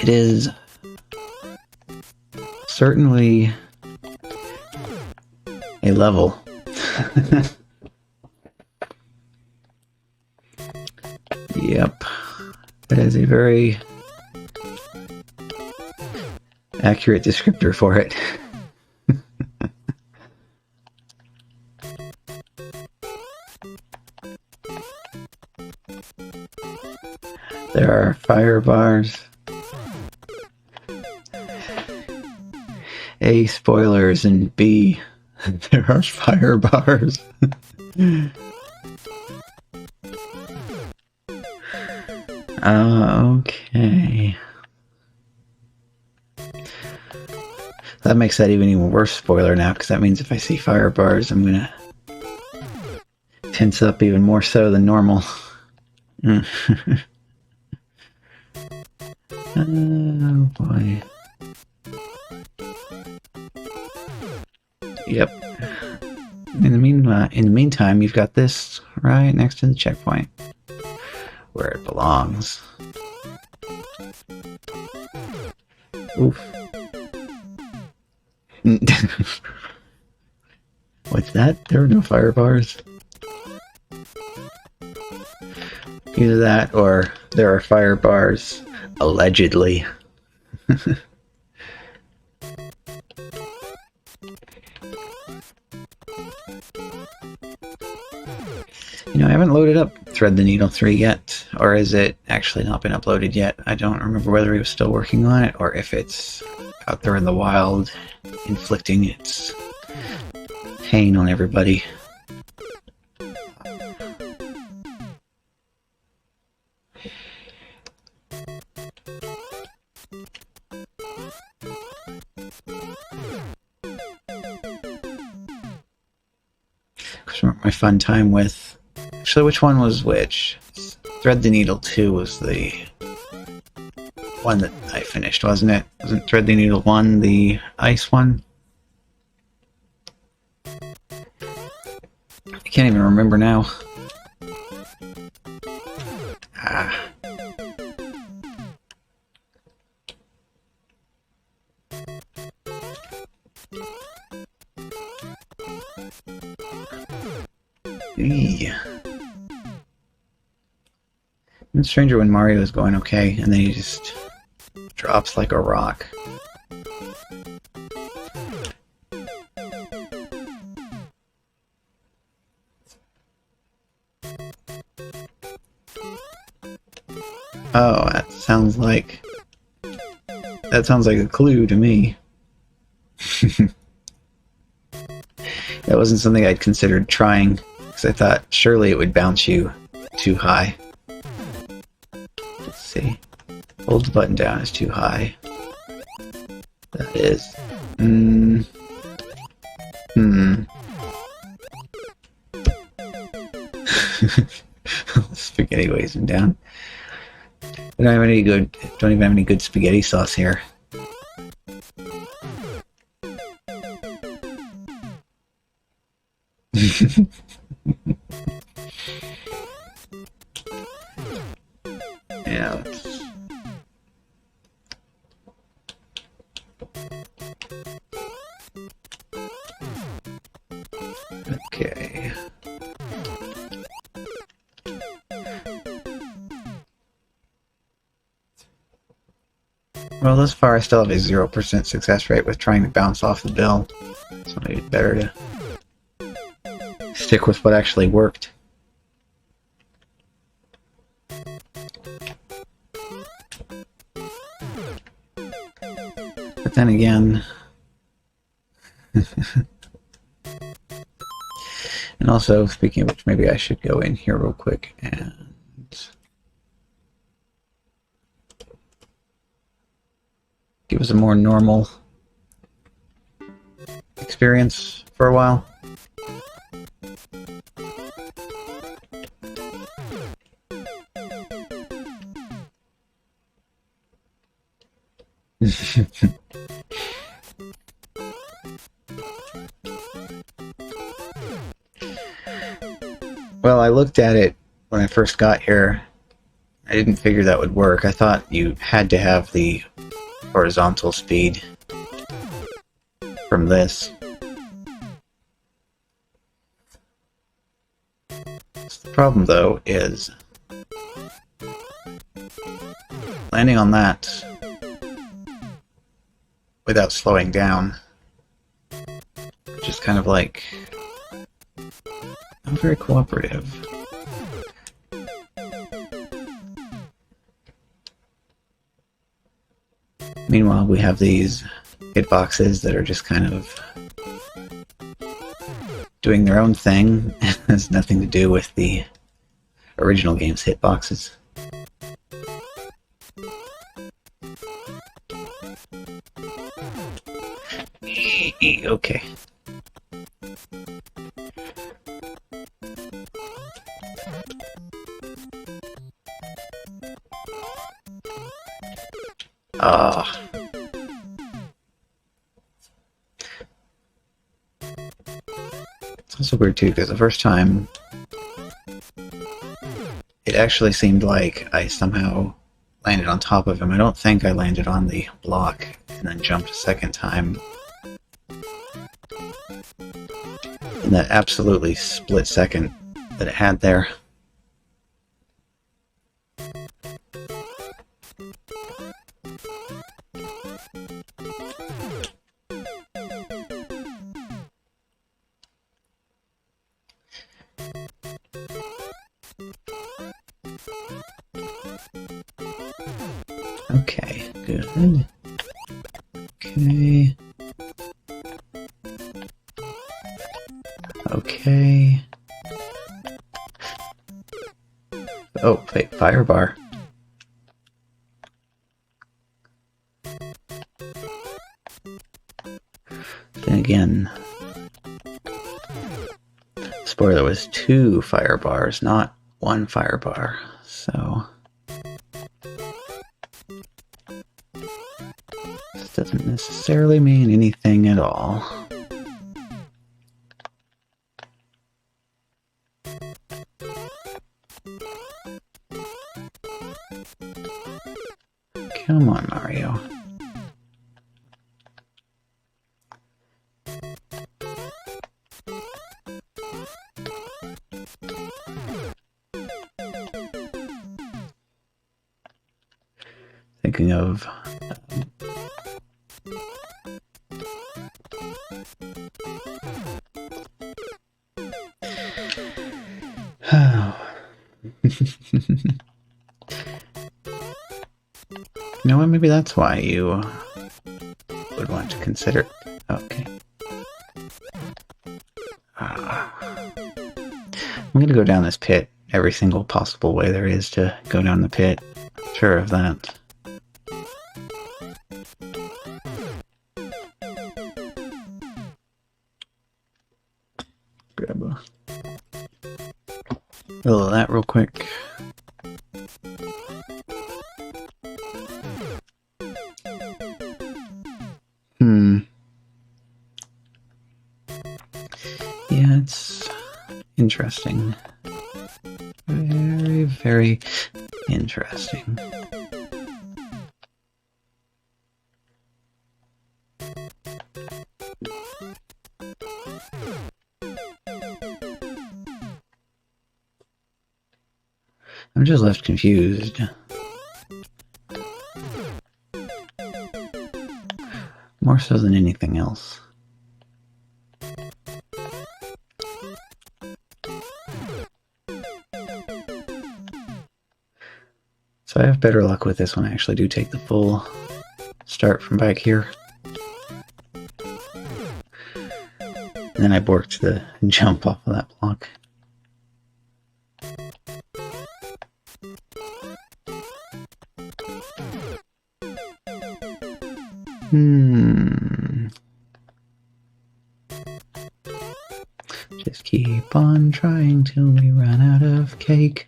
Speaker 1: It is certainly a level. Yep. That is a very accurate descriptor for it. There are fire bars. A, spoilers, and B, there are fire bars. Okay. That makes that even worse spoiler now, because that means if I see fire bars, I'm gonna tense up even more so than normal. Oh boy. Yep. In the meantime, you've got this right next to the checkpoint, where it belongs. Oof. What's that? There are no fire bars? Either that or there are fire bars, allegedly. You know, I haven't loaded up Thread the Needle 3 yet, or has it actually not been uploaded yet? I don't remember whether he was still working on it, or if it's out there in the wild, inflicting its pain on everybody. My fun time with... Actually, which one was which? Thread the Needle 2 was the one that I finished, wasn't it? Wasn't Thread the Needle 1 the ice one? I can't even remember now. Ah. It's stranger when Mario is going okay, and then he just drops like a rock. Oh, that sounds like a clue to me. That wasn't something I'd considered trying, because I thought surely it would bounce you too high. Let's see. Hold the button down is too high. That is. Spaghetti weighs him down. I don't even have any good spaghetti sauce here. Yeah. Okay. Well, thus far I still have a 0% success rate with trying to bounce off the bill. So maybe it's better to stick with what actually worked. But then again... And also, speaking of which, maybe I should go in here real quick and... give us a more normal experience for a while. Well, I looked at it when I first got here. I didn't figure that would work. I thought you had to have the horizontal speed from this. The problem, though, is landing on that without slowing down, which is kind of like not very cooperative. Meanwhile, we have these hitboxes that are just kind of doing their own thing. It has nothing to do with the original game's hitboxes. Okay. It's also weird too, because the first time it actually seemed like I somehow landed on top of him. I don't think I landed on the block and then jumped a second time. In that absolutely split second that it had there. Okay, good. Okay. Okay. Oh, wait, fire bar. Then again, spoiler, was 2 fire bars, not 1 fire bar, so this doesn't necessarily mean anything at all. Come on, Mario. Thinking of you know what, maybe that's why you would want to consider. Okay. I'm gonna go down this pit every single possible way there is to go down the pit. Sure of that. Grab a little of that real quick. Yeah, it's interesting. Very, very interesting. I'm just left confused. More so than anything else. So I have better luck with this when I actually do take the full start from back here. And then I borked the jump off of that block. Just keep on trying till we run out of cake.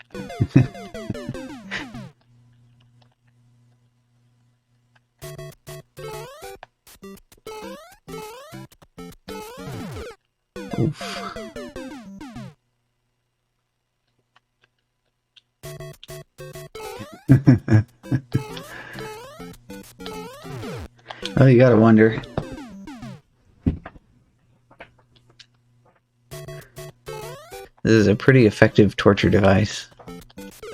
Speaker 1: Oof. Well, you gotta wonder. This is a pretty effective torture device.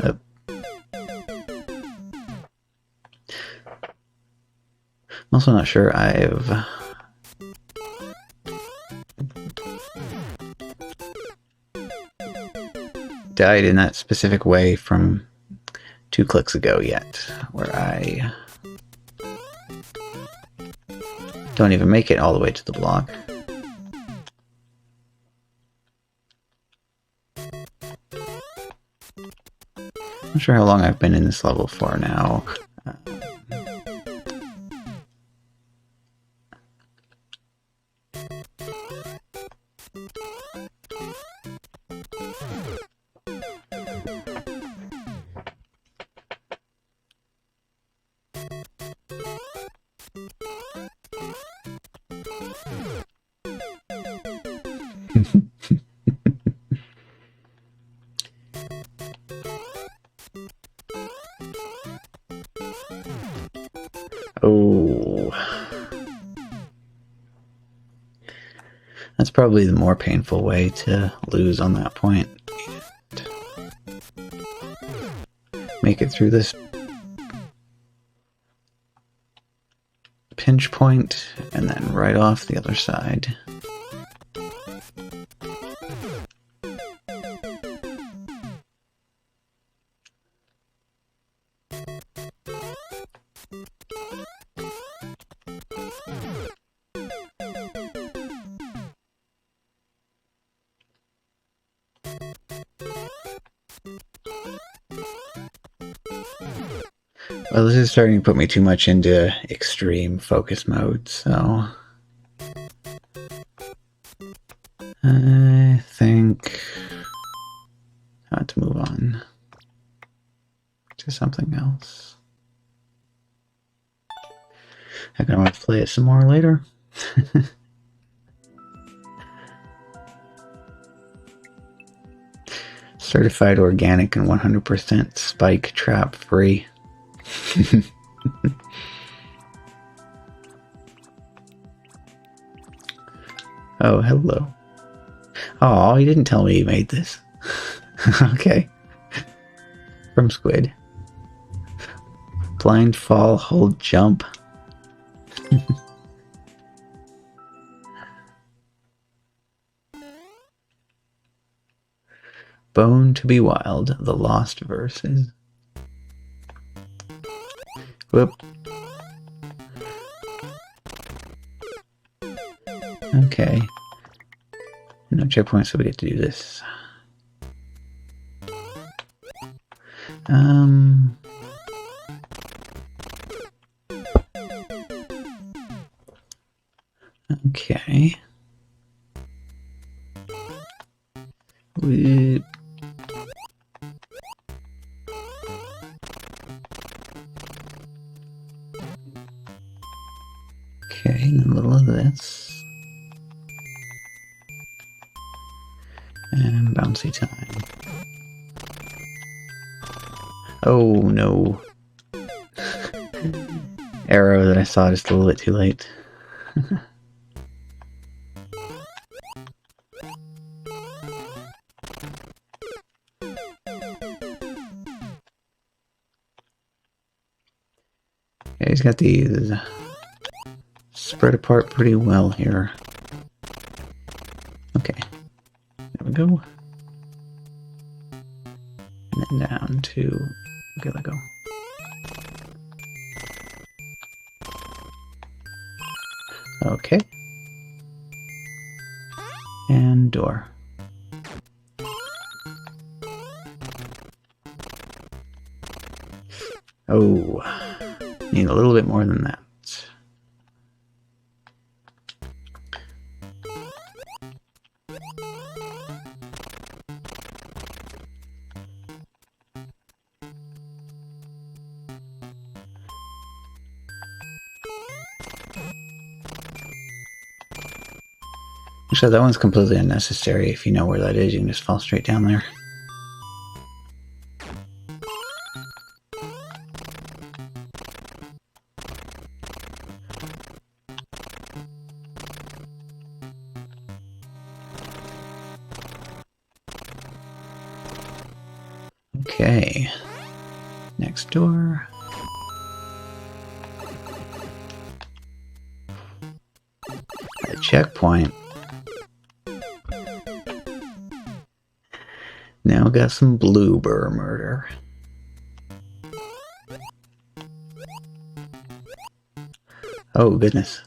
Speaker 1: I'm also not sure I've died in that specific way from 2 clicks ago yet, where I don't even make it all the way to the block. Not sure how long I've been in this level for now. Oh. That's probably the more painful way to lose on that point. Make it through this pinch point and then right off the other side. Well, this is starting to put me too much into extreme focus mode, so I think I have to move on to something else. I can always play it some more later. Certified organic and 100% spike trap free. Oh, hello. Oh, you didn't tell me you made this. Okay. From Squid. Blind fall, hold jump. Bone to be Wild, the Lost Verses. Whoop. Okay. No checkpoints, so we get to do this. Okay. Whoop. Okay, in the middle of this. And bouncy time. Oh no. Arrow that I saw just a little bit too late. Okay, he's got these spread apart pretty well here. Okay, there we go. And then down to, okay, let go. Okay. And door. Oh, need a little bit more than that. Actually, that one's completely unnecessary. If you know where that is, you can just fall straight down there. Okay. Next door. A checkpoint. Now we got some Bluebird murder. Oh goodness.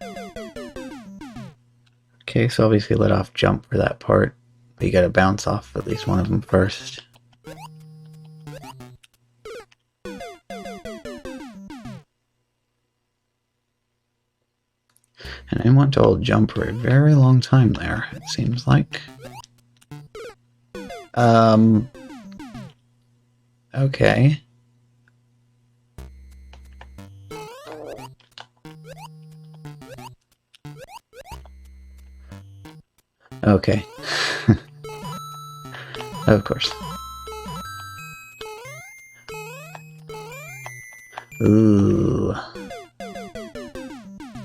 Speaker 1: Okay, so obviously let off jump for that part, but you gotta bounce off at least one of them first. And I want to hold jump for a very long time there, it seems like. Okay. Okay. Of course. Ooh.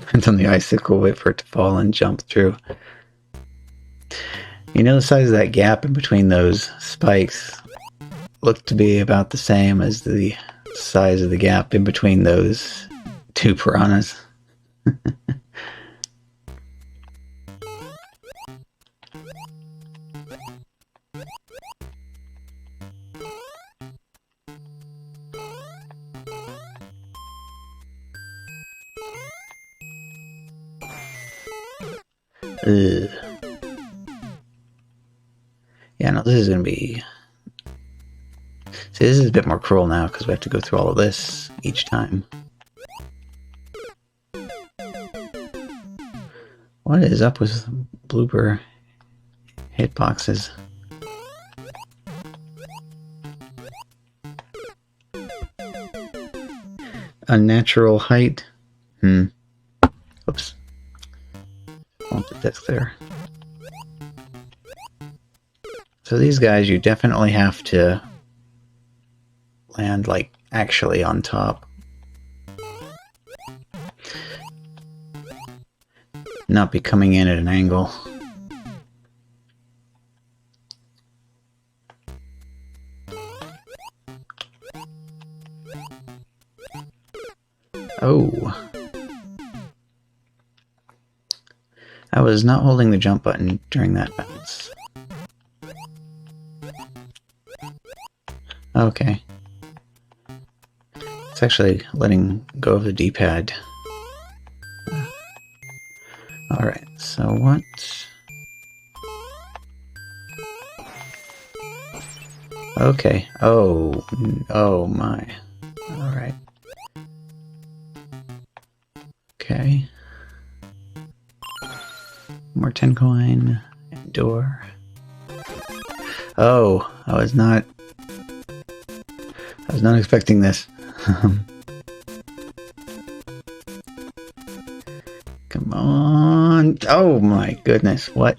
Speaker 1: Depends on the icicle, wait for it to fall and jump through. You know, the size of that gap in between those spikes looked to be about the same as the size of the gap in between those two piranhas. Ugh. Yeah, no, this is going to be... See, this is a bit more cruel now, because we have to go through all of this each time. What is up with blooper hitboxes? Unnatural height? Oops. Want the disc there. So these guys, you definitely have to land, like, actually on top. Not be coming in at an angle. Oh. I was not holding the jump button during that bounce. Okay. It's actually letting go of the D-pad. Alright, so what? Okay. Oh my. Alright. Okay. More 10 coin. And door. Oh, I was not expecting this. Come on. Oh my goodness, what?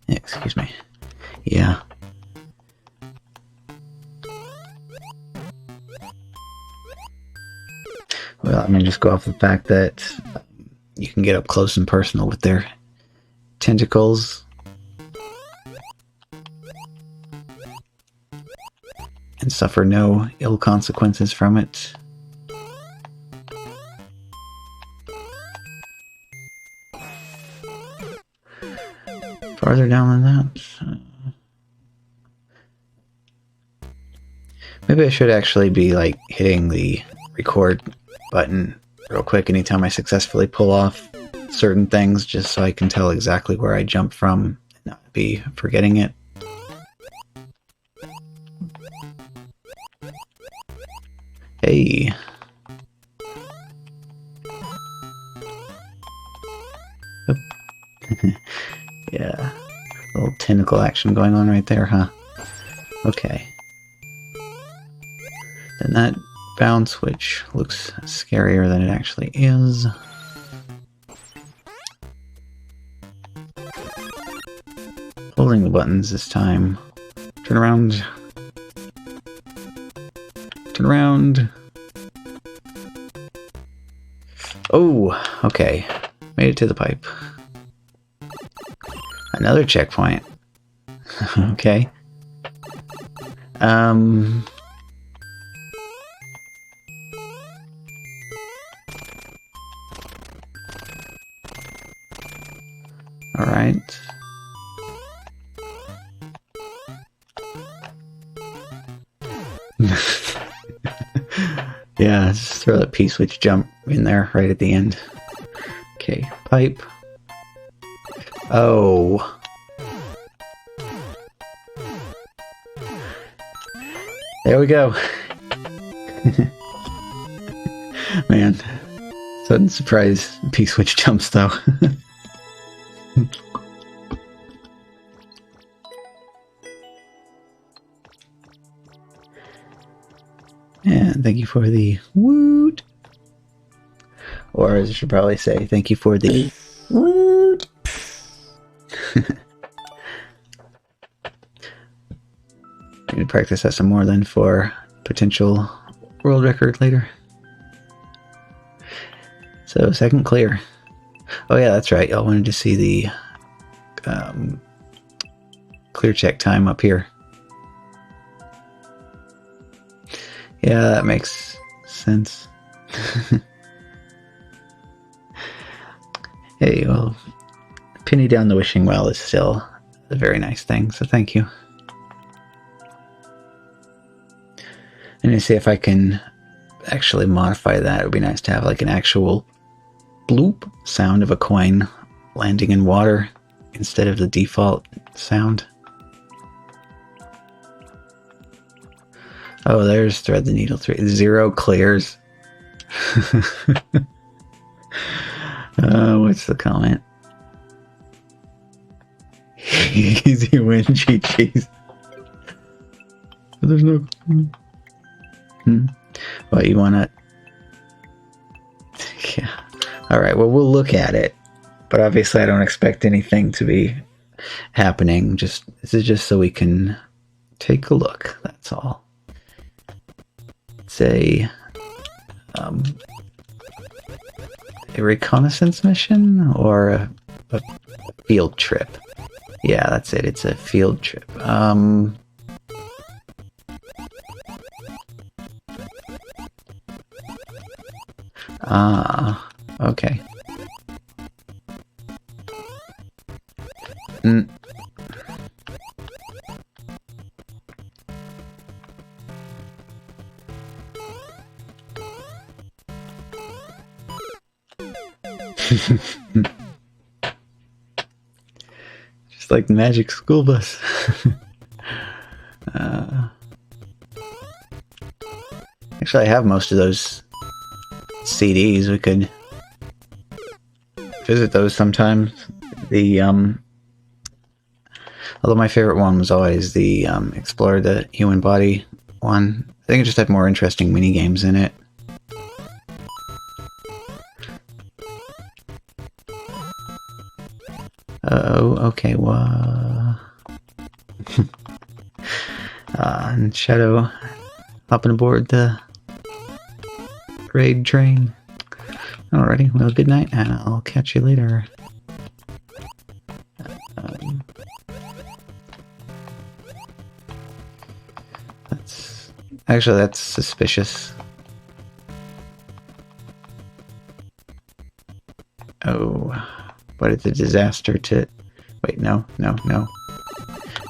Speaker 1: Excuse me. Yeah. Well, I'm gonna just go off the fact that you can get up close and personal with their tentacles. And suffer no ill consequences from it. Farther down than that. Maybe I should actually be like hitting the record button real quick anytime I successfully pull off certain things, just so I can tell exactly where I jump from and not be forgetting it. Hey. Yeah. A little tentacle action going on right there, huh? Okay. Then that bounce, which looks scarier than it actually is. Holding the buttons this time. Turn around. Turn around. Oh, okay. Made it to the pipe. Another checkpoint. Okay. Alright. Yeah, just throw that P-switch jump in there right at the end. Okay, pipe. Oh. There we go. Man, sudden surprise P-switch jumps though. And thank you for the woot. Or as I should probably say, thank you for the woot. I need to practice that some more then for potential world record later. So, second clear. Oh yeah, that's right. Y'all wanted to see the clear check time up here. Yeah, that makes sense. Hey, well, pinning down the wishing well is still a very nice thing, so thank you. I'm gonna see if I can actually modify that. It would be nice to have like an actual bloop sound of a coin landing in water instead of the default sound. Oh, there's Thread the Needle 3. 0 clears. What's the comment? Easy win, cheat cheese. There's no... Well, you wanna... Yeah. Alright, well, we'll look at it. But obviously I don't expect anything to be happening. This is just so we can take a look, that's all. It's a reconnaissance mission or a field trip. Yeah, that's it. It's a field trip. Okay. Just like the Magic School Bus. Actually, I have most of those CDs. We could visit those sometimes. Although my favorite one was always the Explore the Human Body one. I think it just had more interesting mini games in it. Oh, okay, well... and Shadow hopping aboard the raid train. Alrighty, well, good night, and I'll catch you later. That's suspicious. Oh, but it's a disaster to... Wait, no.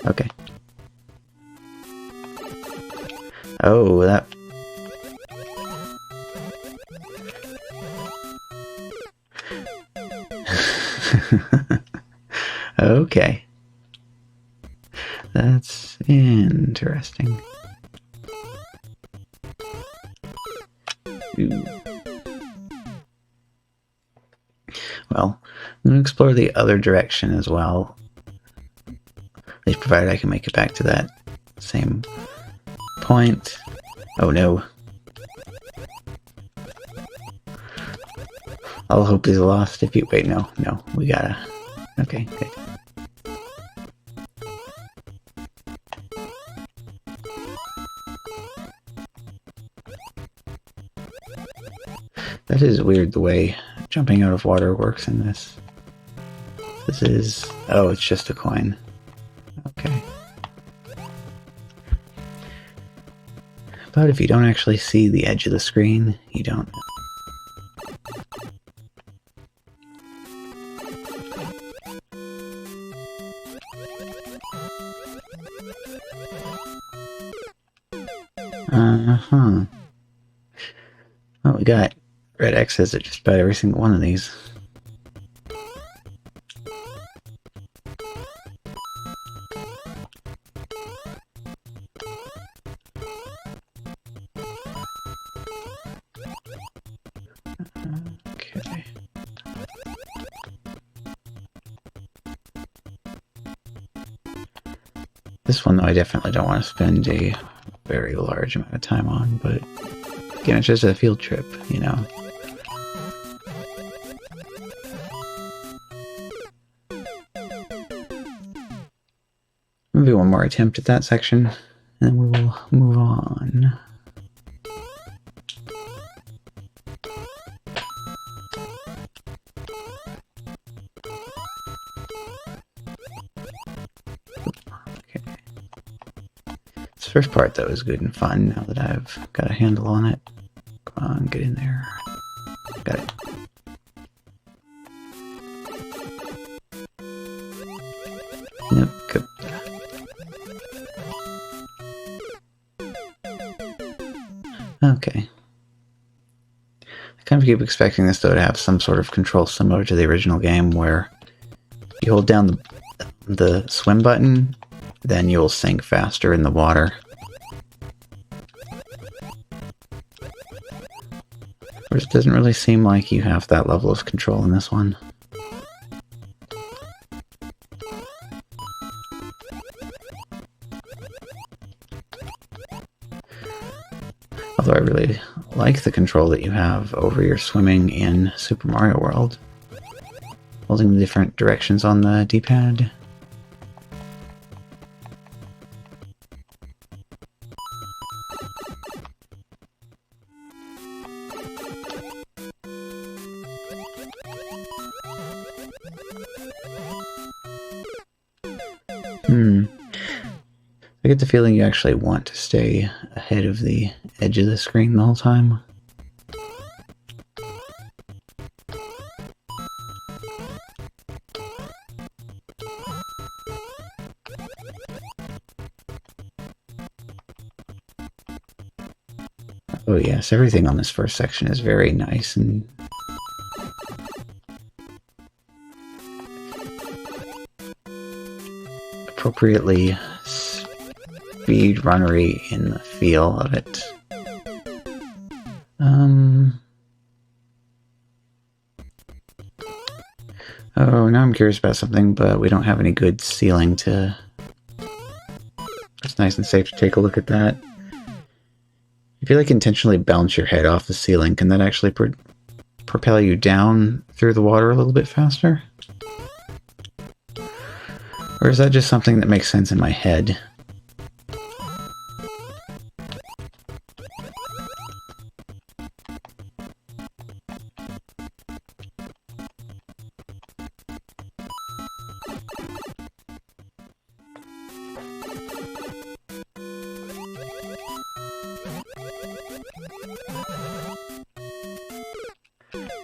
Speaker 1: Okay. Oh, that... Okay. That's interesting. Ooh. Well, I'm going to explore the other direction as well. At least provided I can make it back to that same point. Oh no. All hope is lost if you... Wait, no, we gotta... Okay, good. That is weird the way jumping out of water works in this. This is... Oh, it's just a coin. Okay. But if you don't actually see the edge of the screen, you don't know. Well, we got red X's at just about every single one of these. Okay. This one, though, I definitely don't want to spend a very large amount of time on, but again, it's just a field trip, you know. Maybe one more attempt at that section, and then we will move on. Okay. This first part, though, is good and fun now that I've got a handle on it. Come on, get in there. Got it. Nope, good. Okay. I kind of keep expecting this, though, to have some sort of control similar to the original game, where you hold down the swim button, then you'll sink faster in the water. But it doesn't really seem like you have that level of control in this one. Although I really like the control that you have over your swimming in Super Mario World. Holding the different directions on the D-pad. I get the feeling you actually want to stay ahead of the edge of the screen the whole time. Oh yes, everything on this first section is very nice and appropriately speedrunnery in the feel of it. Oh, now I'm curious about something, but we don't have any good ceiling to... It's nice and safe to take a look at that. If you like intentionally bounce your head off the ceiling, can that actually propel you down through the water a little bit faster? Or is that just something that makes sense in my head?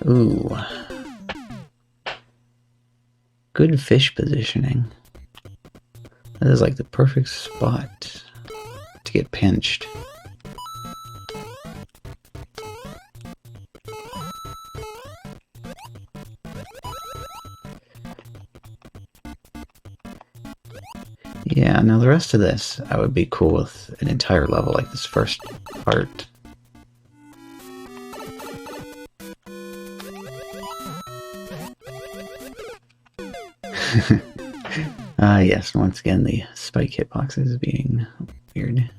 Speaker 1: Ooh. Good fish positioning. That is like the perfect spot to get pinched. Yeah, now the rest of this, I would be cool with an entire level like this first part. Yes, once again, the spike hitboxes being weird.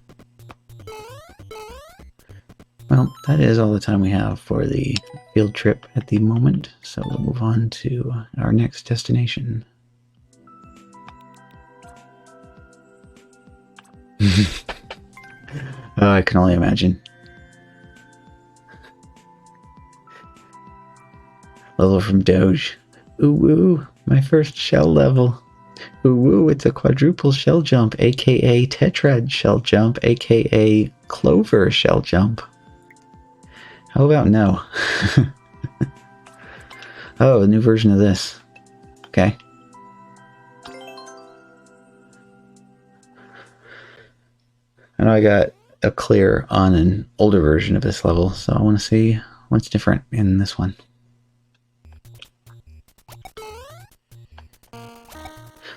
Speaker 1: Well, that is all the time we have for the field trip at the moment, so we'll move on to our next destination. Oh, I can only imagine. Level from Doge. Ooh woo, my first shell level. Ooh woo, it's a quadruple shell jump, aka tetrad shell jump, aka clover shell jump. How about no? Oh, a new version of this. Okay. I know I got a clear on an older version of this level, so I want to see what's different in this one.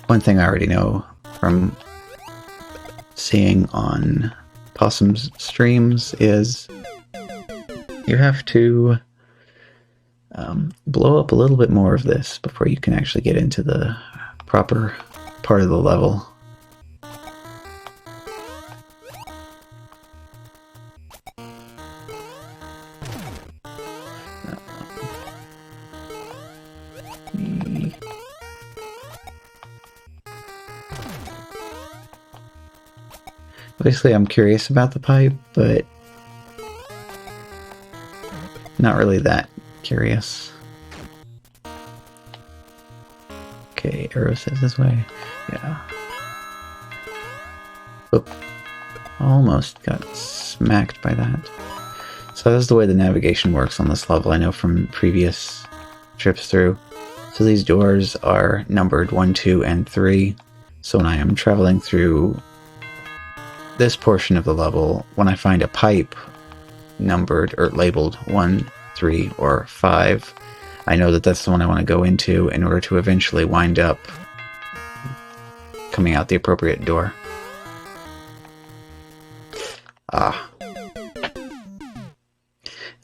Speaker 1: One thing I already know from seeing on Possum's streams is you have to blow up a little bit more of this before you can actually get into the proper part of the level. Obviously, I'm curious about the pipe, but not really that curious. Okay, arrow says this way. Yeah. Oop. Almost got smacked by that. So that's the way the navigation works on this level, I know from previous trips through. So these doors are numbered 1, 2, and 3. So when I am traveling through this portion of the level, when I find a pipe numbered or labeled 1, 3, or 5, I know that that's the one I want to go into in order to eventually wind up coming out the appropriate door. Ah.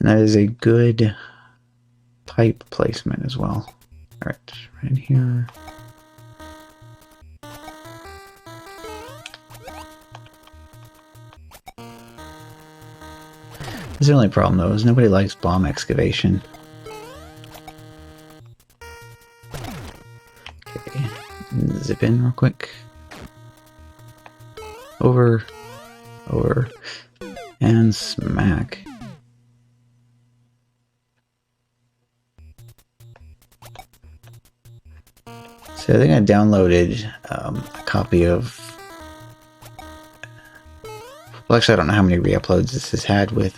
Speaker 1: And that is a good pipe placement as well. Alright, right in here. The only problem though is nobody likes bomb excavation. Okay, zip in real quick. Over, and smack. So I think I downloaded a copy of... Well, actually I don't know how many re-uploads this has had with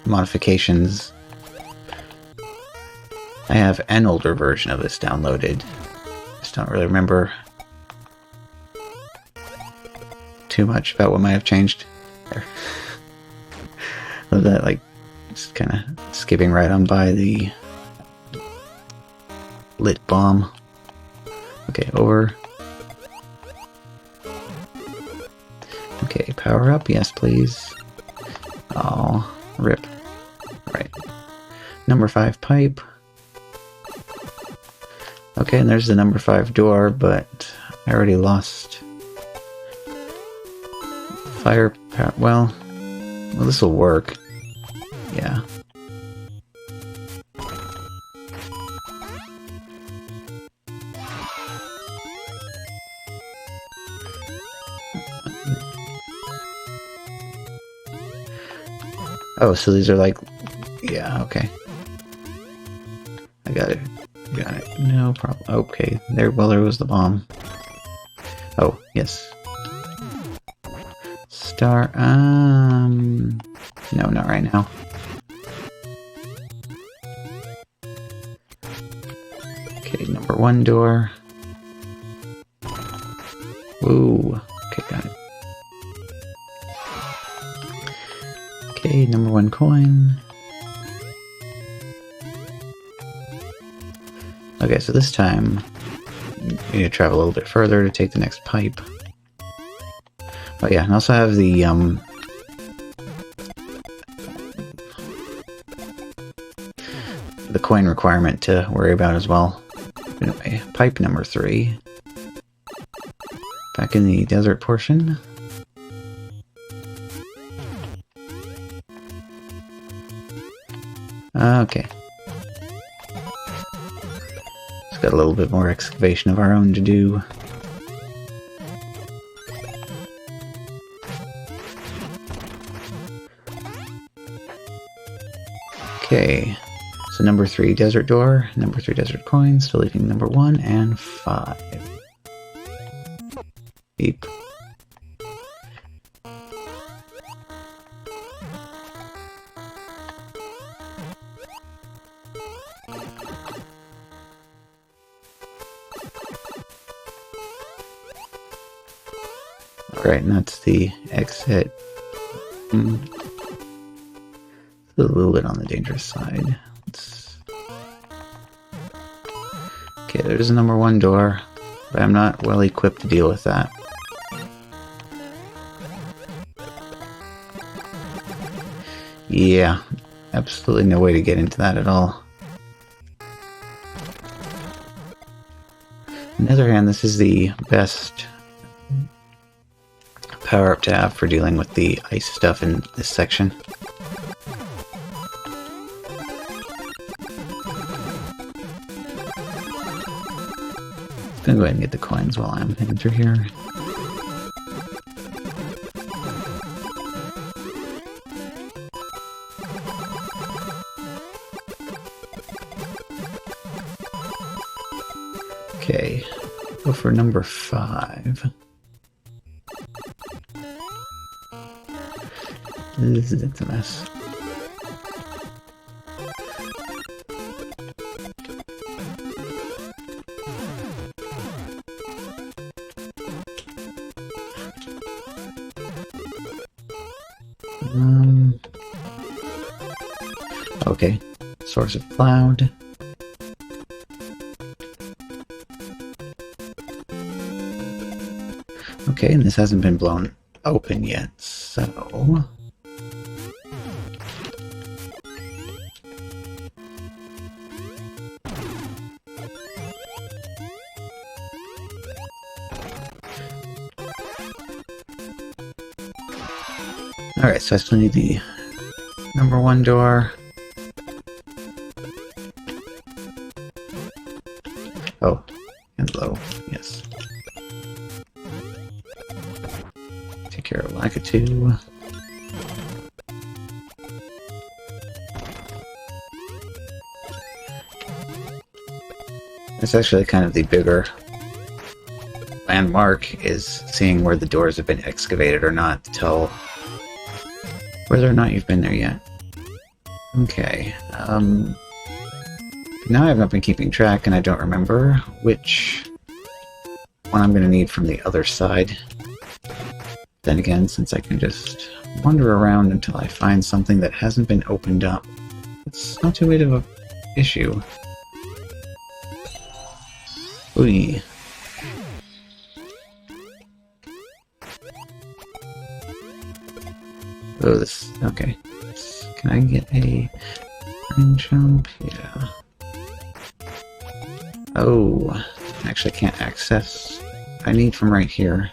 Speaker 1: modifications. I have an older version of this downloaded. Just don't really remember too much about what might have changed there. That, like, just kind of skipping right on by the lit bomb. Okay, over. Okay, power up, yes please. Oh, rip. Right. Number 5 pipe. Okay, and there's the number 5 door, but I already lost fire power. Well, this will work. Yeah. Oh, so these are like... Yeah, okay. I got it. Got it. No problem. Okay, there was the bomb. Oh, yes. Star... No, not right now. Okay, number 1 door. Woo. Okay, got it. Okay, number 1 coin. Okay, so this time you need to travel a little bit further to take the next pipe. Oh yeah, and also have the coin requirement to worry about as well. Anyway, pipe number 3. Back in the desert portion. Okay. Just got a little bit more excavation of our own to do. Okay. So number 3 desert door, number 3 desert coin, still leaving number 1 and 5. Beep. Alright, and that's the exit. It's a little bit on the dangerous side. Okay, there's a number 1 door, but I'm not well equipped to deal with that. Yeah, absolutely no way to get into that at all. On the other hand, this is the best power-up to have for dealing with the ice stuff in this section. I'm gonna go ahead and get the coins while I'm heading through here. Okay, go for number 5. This is a mess. Okay, source of cloud. Okay, and this hasn't been blown open yet, so... Alright, so I still need the number 1 door. Oh, and low, yes. Take care of Lakitu. It's actually kind of the bigger landmark, is seeing where the doors have been excavated or not to tell whether or not you've been there yet. Okay, now I have not been keeping track and I don't remember which one I'm going to need from the other side. Then again, since I can just wander around until I find something that hasn't been opened up, it's not too big of an issue. Ooh. Oh, this... okay. Can I get a green jump? Yeah. Oh, actually can't access. I need from right here.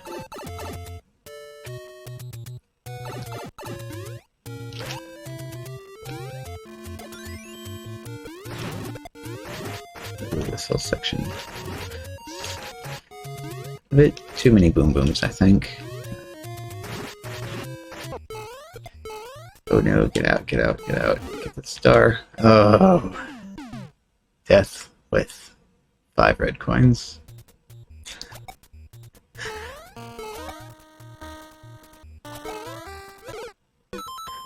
Speaker 1: Ooh, this whole section. A bit too many boom booms, I think. Oh no, get out, get out, get out. Get the star. Oh. Death with 5 red coins.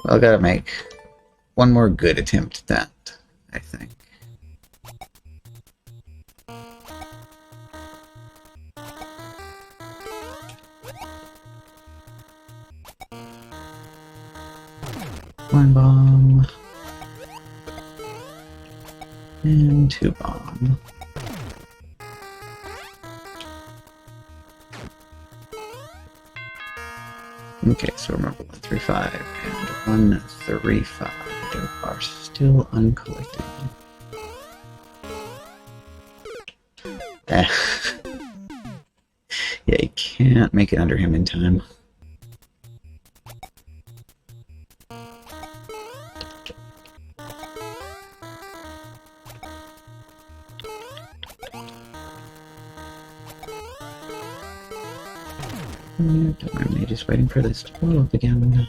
Speaker 1: Well, I gotta make one more good attempt at that, I think. One bomb. And 2 bomb. Okay, so remember 135 and 135 are still uncollected. Yeah, you can't make it under him in time. Don't mind me just waiting for this to blow up again.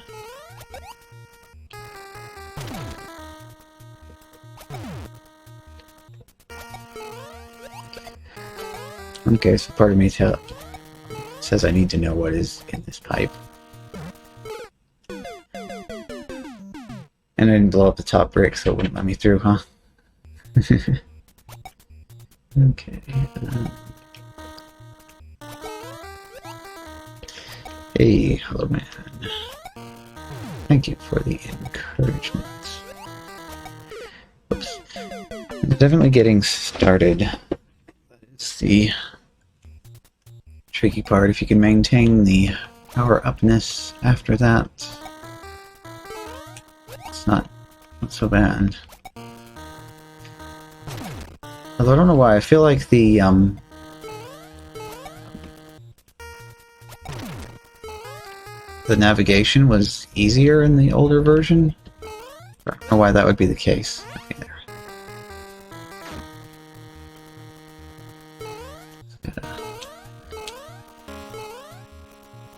Speaker 1: Okay, so part of me says I need to know what is in this pipe. And I didn't blow up the top brick, so it wouldn't let me through, huh? Okay. Hey, hello man. Thank you for the encouragement. Oops. I'm definitely getting started. It's the tricky part. If you can maintain the power-upness after that, it's not so bad. Although I don't know why, I feel like the navigation was easier in the older version. I don't know why that would be the case. Okay, there. Gotta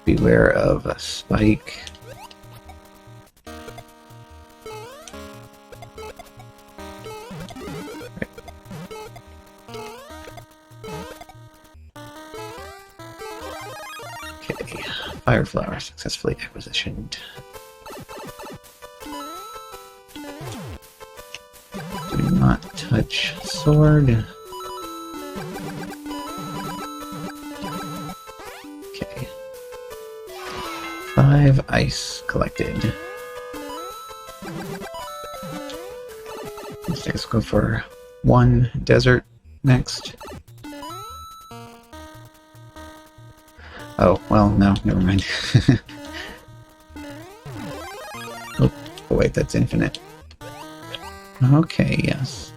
Speaker 1: beware of a spike. Okay. Fire flower successfully acquisitioned. Do not touch sword. Okay. 5 ice collected. Let's go for 1 desert next. Oh, well, no, never mind. Oh, wait, that's infinite. Okay, yes.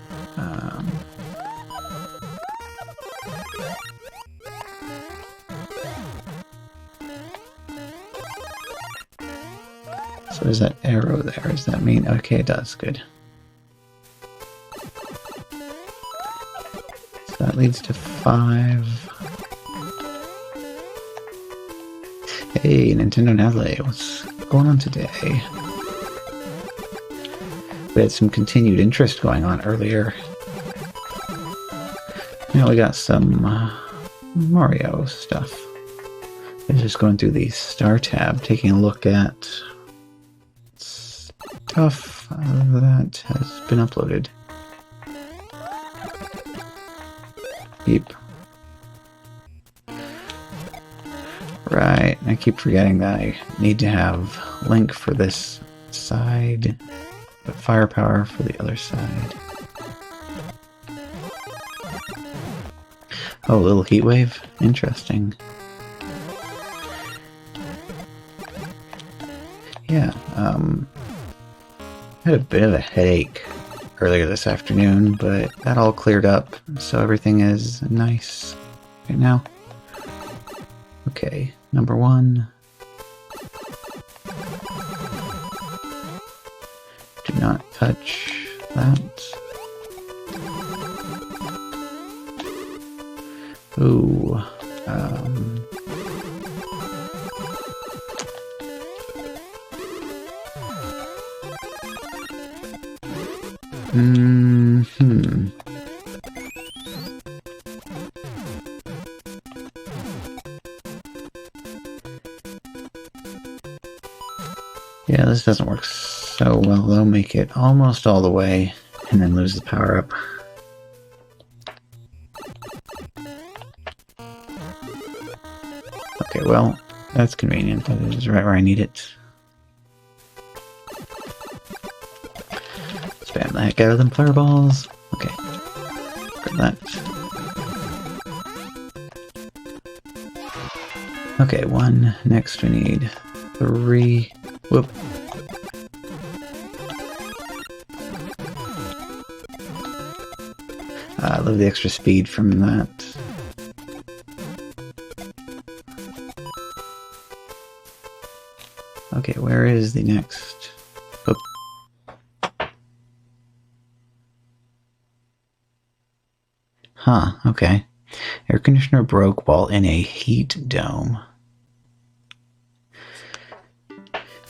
Speaker 1: So there's that arrow there. Does that mean? Okay, it does. Good. So that leads to 5. Hey, Nintendo Navle, what's going on today? We had some continued interest going on earlier. Now we got some Mario stuff. I was just going through the Star tab, taking a look at stuff that has been uploaded. Beep. Right, I keep forgetting that I need to have Link for this side, but firepower for the other side. Oh, a little heat wave? Interesting. Yeah, I had a bit of a headache earlier this afternoon, but that all cleared up, so everything is nice right now. Okay, number 1. Do not touch that. Ooh, Yeah, this doesn't work so well. They'll make it almost all the way and then lose the power up. Okay, well, that's convenient. That is right where I need it. Spam the heck out of them fireballs. Okay. Grab that. Okay, 1. Next we need 3. Whoop. I love the extra speed from that. Okay, where is the next? Oop. Huh, okay. Air conditioner broke while in a heat dome.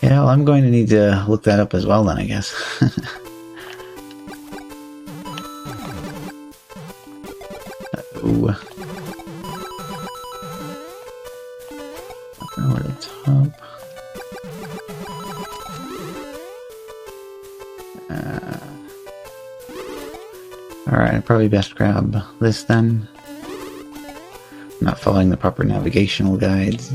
Speaker 1: Yeah, well, I'm going to need to look that up as well then, I guess. Ooh. Over the top. Alright, probably best grab this then. I'm not following the proper navigational guides.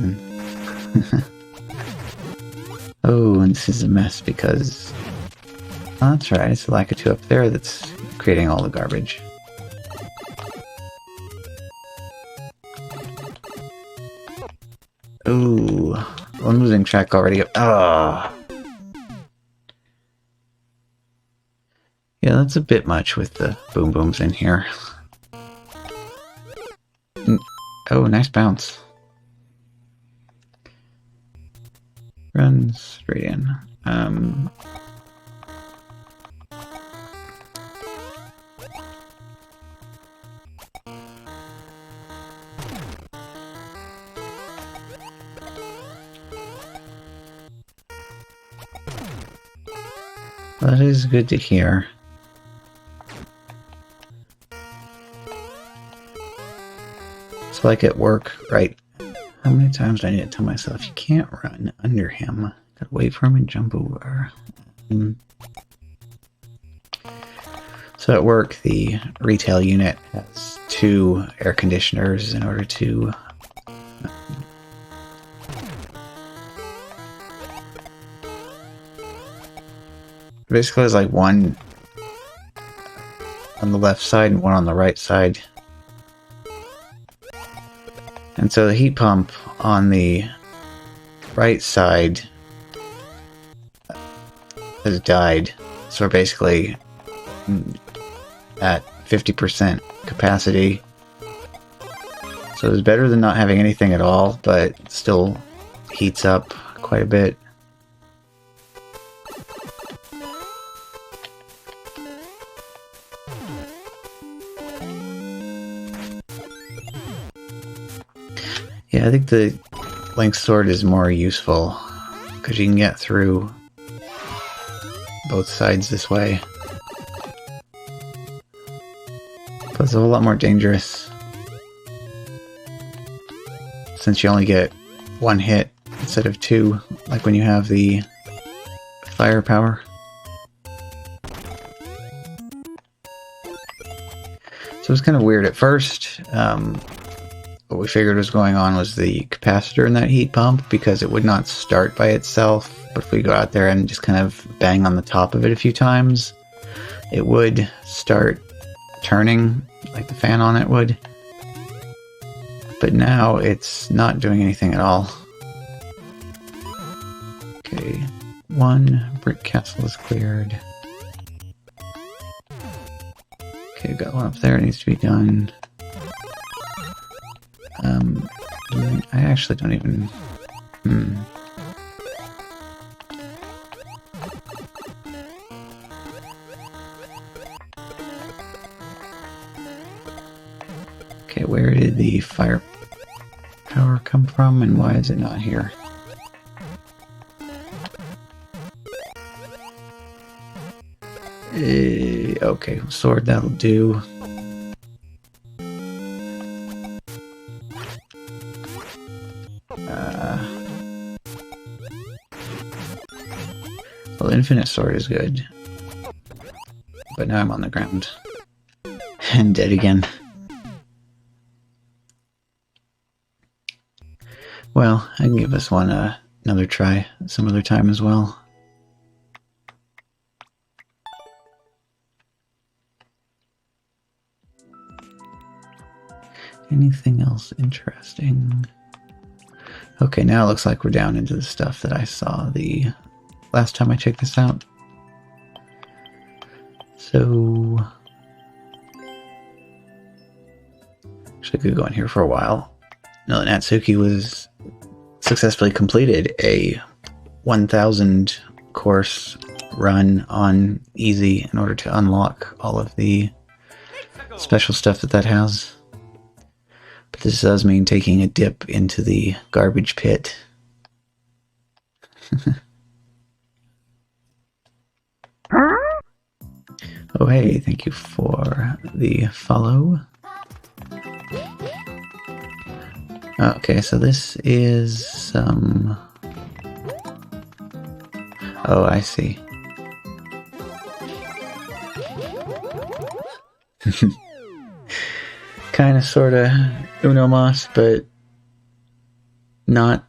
Speaker 1: Oh, and this is a mess because... Oh, that's right, it's the Lakitu up there that's creating all the garbage. Ooh, I'm losing track already. Ah. Yeah, that's a bit much with the boom booms in here. Oh, nice bounce. Run straight in. That is good to hear. It's like at work, right? How many times do I need to tell myself you can't run under him? Gotta wait for him and jump over. So at work, the retail unit has 2 air conditioners in order to basically there's like one on the left side and one on the right side. And so the heat pump on the right side has died. So we're basically at 50% capacity. So it's better than not having anything at all, but still heats up quite a bit. Yeah, I think the Link Sword is more useful because you can get through both sides this way. But it's a whole lot more dangerous since you only get 1 hit instead of 2, like when you have the firepower. So it's kind of weird. At first, what we figured was going on was the capacitor in that heat pump, because it would not start by itself, but if we go out there and just kind of bang on the top of it a few times, it would start turning like the fan on it would. But now it's not doing anything at all. Okay, 1 brick castle is cleared. Okay, got one up there, it needs to be done. I actually don't even... Okay, where did the fire power come from, and why is it not here? Okay, sword, that'll do. Well, infinite sword is good. But now I'm on the ground. And dead again. Well, I can give this one another try some other time as well. Anything else interesting? Okay, now it looks like we're down into the stuff that I saw the last time I checked this out. So... actually, I could go in here for a while. Now that Natsuki was successfully completed a 1000 course run on easy in order to unlock all of the special stuff that has. But this does mean taking a dip into the garbage pit. Oh hey, thank you for the follow. Okay, so this is some... oh, I see. Kinda, sorta Uno Mas, but not.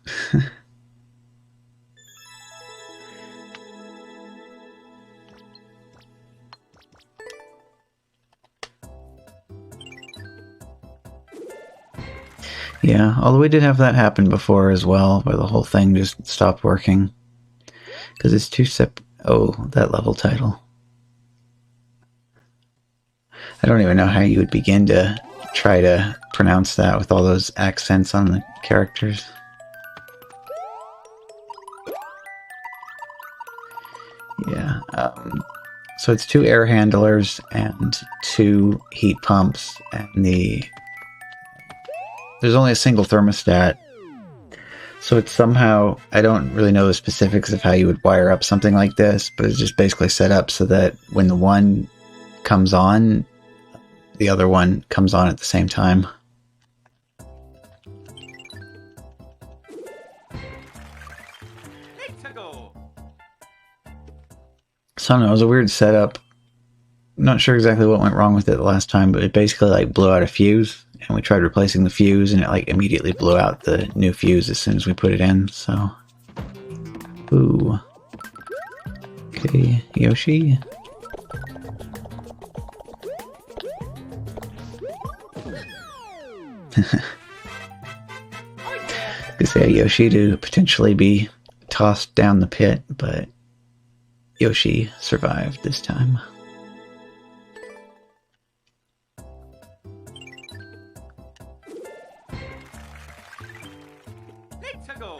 Speaker 1: Yeah, although we did have that happen before as well, where the whole thing just stopped working. Because it's too oh, that level title. I don't even know how you would begin to try to pronounce that with all those accents on the characters. Yeah, so it's 2 air handlers and 2 heat pumps, and there's only a single thermostat. So it's somehow, I don't really know the specifics of how you would wire up something like this, but it's just basically set up so that when the one comes on, the other one comes on at the same time. So I don't know, it was a weird setup. I'm not sure exactly what went wrong with it the last time, but it basically like blew out a fuse, and we tried replacing the fuse, and it like immediately blew out the new fuse as soon as we put it in. So, ooh, okay, Yoshi. Could say Yoshi to potentially be tossed down the pit, but Yoshi survived this time.
Speaker 4: Let's go.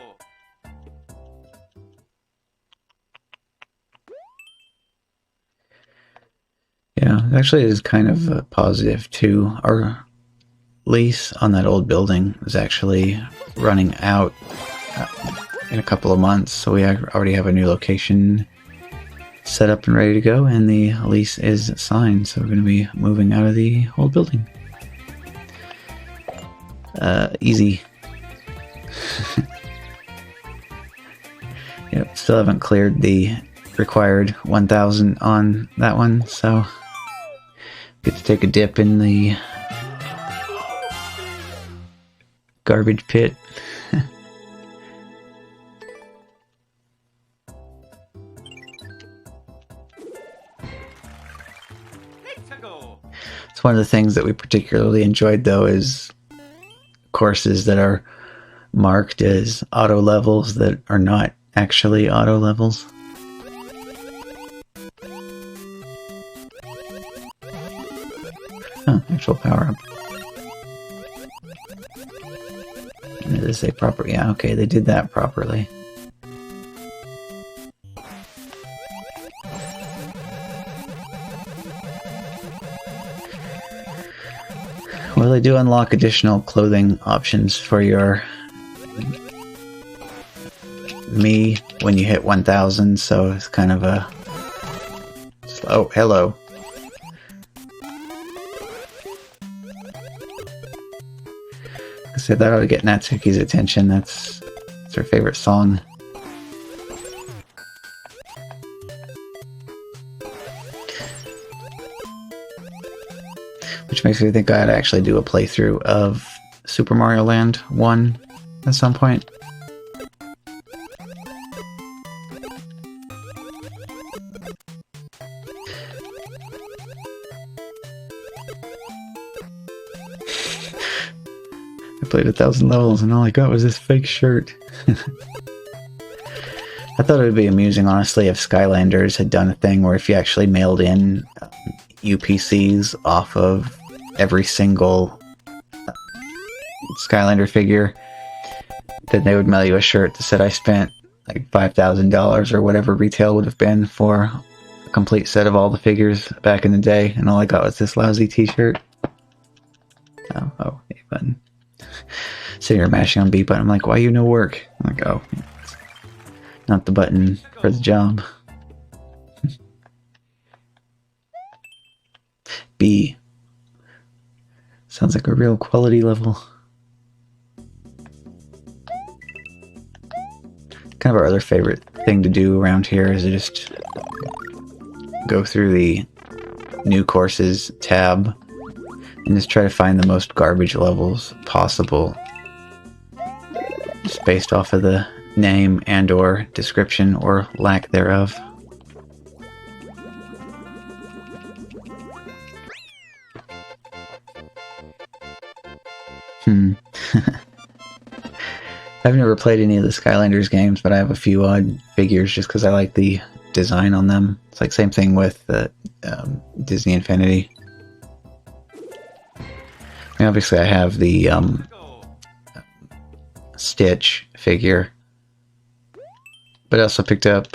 Speaker 1: Yeah, actually, it is kind of a positive too. Our lease on that old building is actually running out in a couple of months, so we already have a new location set up and ready to go, and the lease is signed, so we're going to be moving out of the old building. Easy. Yep, still haven't cleared the required 1,000 on that one, so get to take a dip in the garbage pit.
Speaker 4: Let's go.
Speaker 1: It's one of the things that we particularly enjoyed, though, is courses that are marked as auto levels that are not actually auto levels. Oh, actual power up. And did they say proper? Yeah, okay, they did that properly. Well, they do unlock additional clothing options for your me when you hit 1,000, so it's kind of a... Oh, hello. I said that ought to get Natsuki's attention. That's her favorite song. Which makes me think I'd actually do a playthrough of Super Mario Land 1 at some point. I played 1,000 levels and all I got was this fake shirt. I thought it would be amusing, honestly, if Skylanders had done a thing where if you actually mailed in UPCs off of every single Skylander figure, then they would mail you a shirt that said I spent like $5,000 or whatever retail would have been for a complete set of all the figures back in the day, and all I got was this lousy t-shirt. Oh, A button. Sitting here mashing on B button, I'm like, why you no work? I'm like, oh, it's not the button for the job. B. Sounds like a real quality level. Kind of our other favorite thing to do around here is to just go through the new courses tab and just try to find the most garbage levels possible, just based off of the name and or description or lack thereof. I've never played any of the Skylanders games, but I have a few odd figures just because I like the design on them. It's like same thing with the Disney Infinity. I mean, obviously I have the Stitch figure, but I also picked up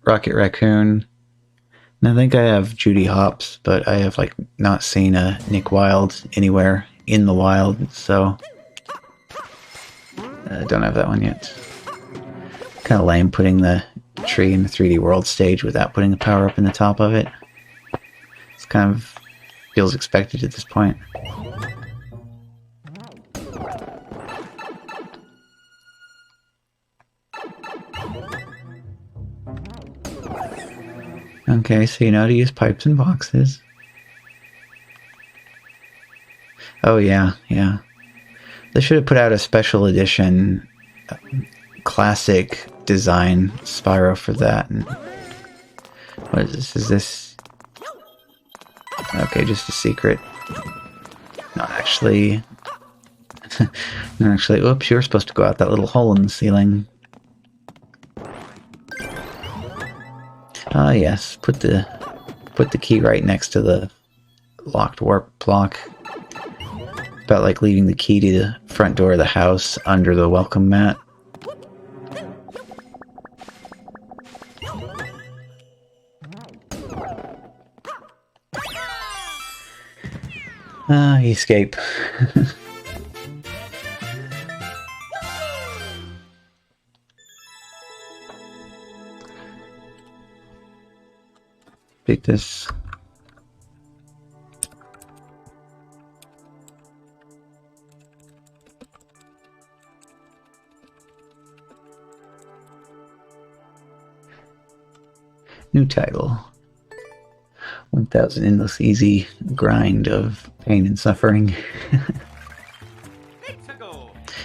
Speaker 1: Rocket Raccoon, and I think I have Judy Hopps, but I have like not seen a Nick Wilde anywhere in the wild, so I don't have that one yet. Kind of lame putting the tree in the 3D World stage without putting the power up in the top of it. It's kind of feels expected at this point. Okay, so you know how to use pipes and boxes. Oh yeah, yeah. They should have put out a special edition classic design Spyro for that. And what is this? Is this... Okay, just a secret. Not actually... Not actually... Oops, you were supposed to go out that little hole in the ceiling. Ah, yes. Put the key right next to the locked warp block. About like leaving the key to the front door of the house under the welcome mat. Ah, escape. Take this. New title. 1000 Endless Easy Grind of Pain and Suffering.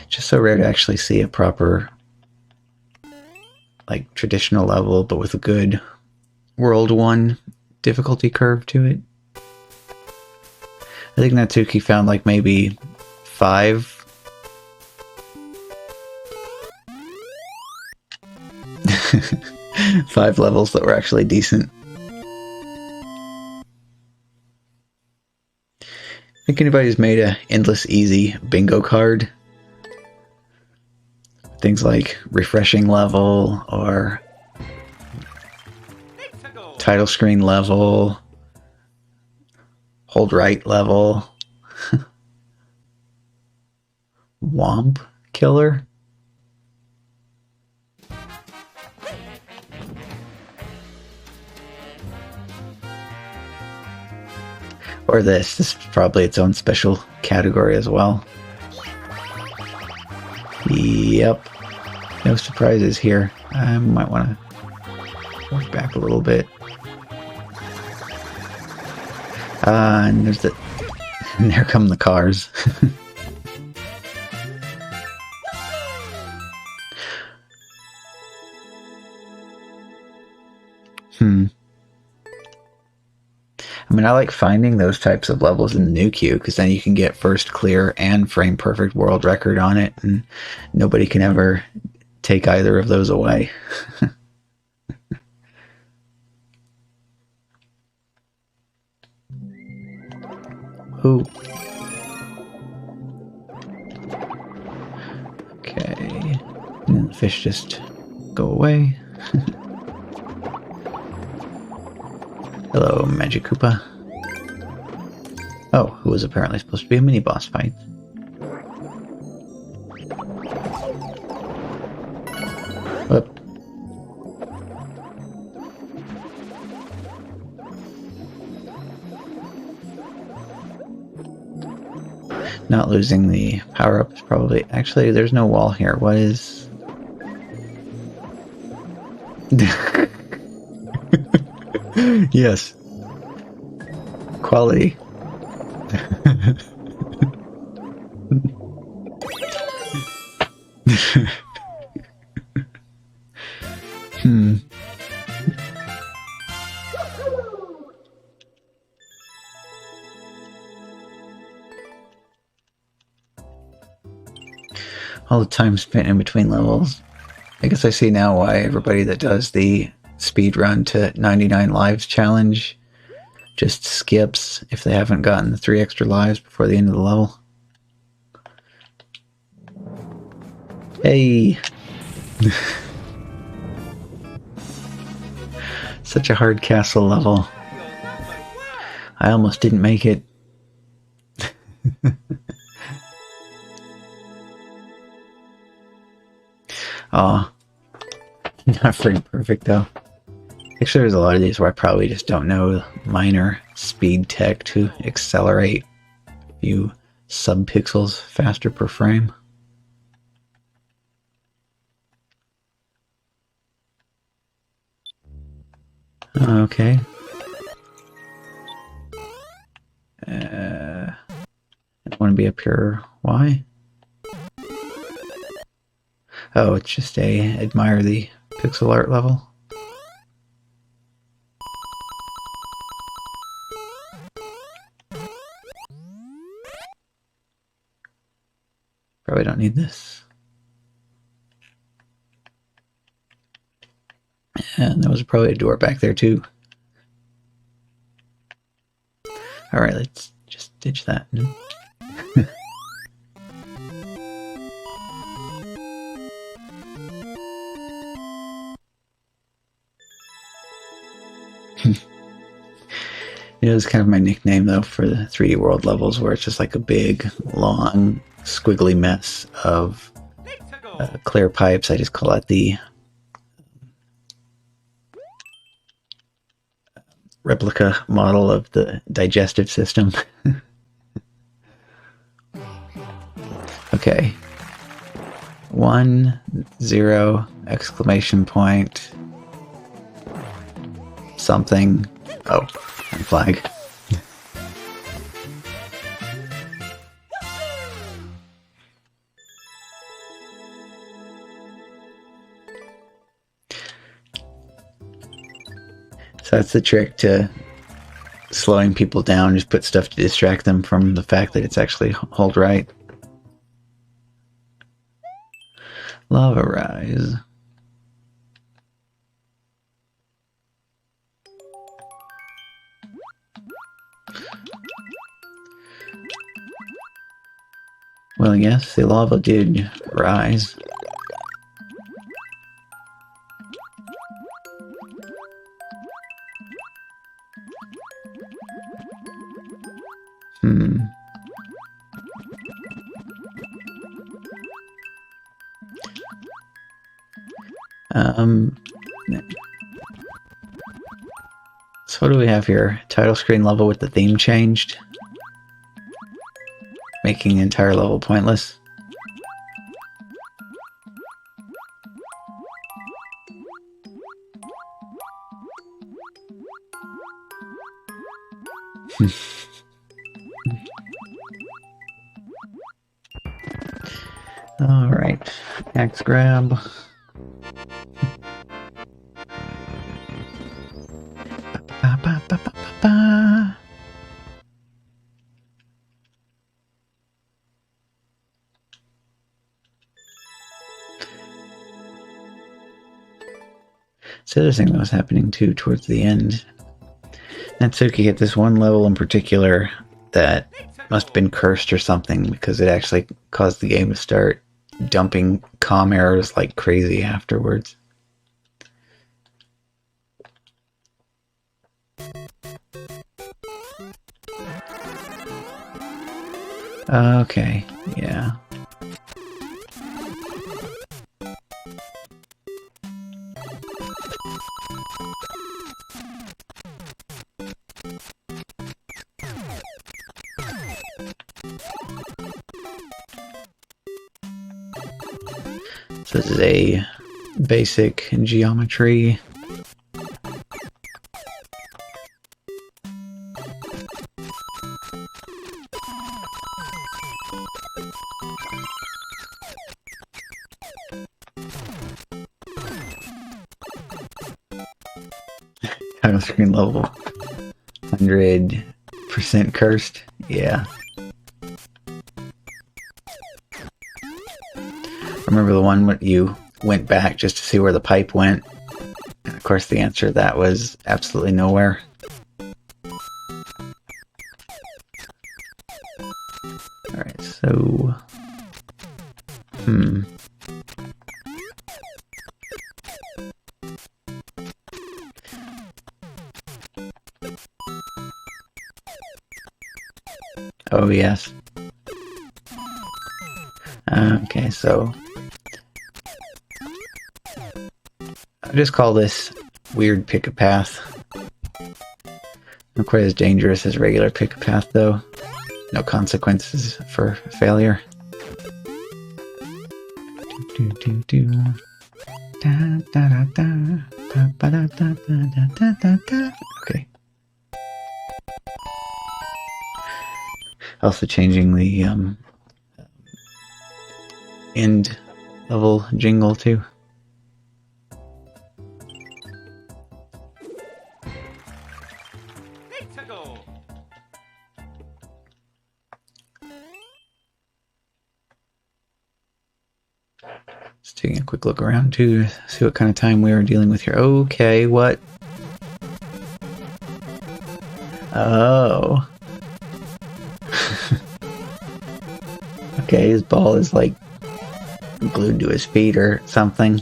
Speaker 1: Just so rare to actually see a proper, like, traditional level, but with a good World 1 difficulty curve to it. I think Natsuki found, like, maybe 5 5 levels that were actually decent. I think anybody's made a endless easy bingo card. Things like refreshing level or title screen level, hold right level, Womp Killer. Or this is probably its own special category as well. Yep. No surprises here. I might want to work back a little bit. And there's the... And there come the cars. I mean, I like finding those types of levels in the new queue, because then you can get first clear and frame perfect world record on it, and nobody can ever take either of those away. Ooh. Okay. And then the fish just go away. Hello, Magic Koopa. Oh, who was apparently supposed to be a mini-boss fight. Whoop. Not losing the power-up is probably... Actually, there's no wall here. What is... Yes. Quality. All the time spent in between levels. I guess I see now why everybody that does the speed run to 99 lives challenge just skips if they haven't gotten the 3 extra lives before the end of the level. Hey! Such a hard castle level. I almost didn't make it. Aw. Not frame perfect though. Actually, there's a lot of these where I probably just don't know minor speed tech to accelerate a few sub-pixels faster per frame. Okay, I don't want to be up here. Why? Oh, it's just a admire the pixel art level. Probably don't need this. And there was probably a door back there too. Alright, let's just ditch that. You know, it's kind of my nickname though for the 3D World levels, where it's just like a big, long, squiggly mess of clear pipes. I just call it the replica model of the digestive system. Okay. 1, 0, exclamation point, something. Oh, and flag. So that's the trick to slowing people down. Just put stuff to distract them from the fact that it's actually hold right. Lava rise. Well, yes, the lava did rise. So what do we have here? Title screen level with the theme changed, making the entire level pointless. All right, axe grab. So the other thing that was happening too towards the end, Natsuki hit this one level in particular that must have been cursed or something, because it actually caused the game to start dumping comm errors like crazy afterwards. Okay, yeah. So this is a basic geometry. Title screen level 100% cursed. Yeah. Remember the one where you went back just to see where the pipe went? And of course the answer to that was absolutely nowhere. Alright, so... Oh, yes. Okay, so... I'll just call this weird pick-a-path. Not quite as dangerous as regular pick-a-path, though. No consequences for failure. Okay. Also changing the end level jingle too.
Speaker 4: Let's go.
Speaker 1: Just taking a quick look around to see what kind of time we are dealing with here. Okay, what? Oh. Okay, his ball is like glued to his feet or something.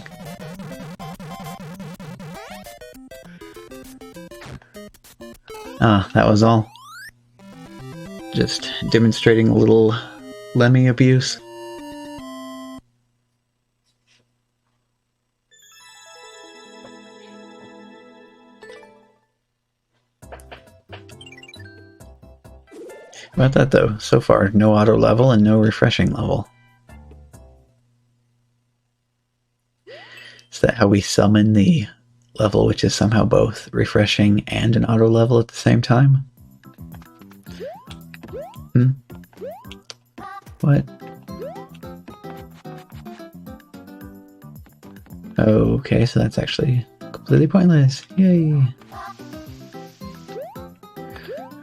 Speaker 1: Ah, that was all. Just demonstrating a little Lemmy abuse. How about that though? So far, no auto level and no refreshing level. Is that how we summon the level, which is somehow both refreshing and an auto level at the same time? What? Okay, so that's actually completely pointless. Yay!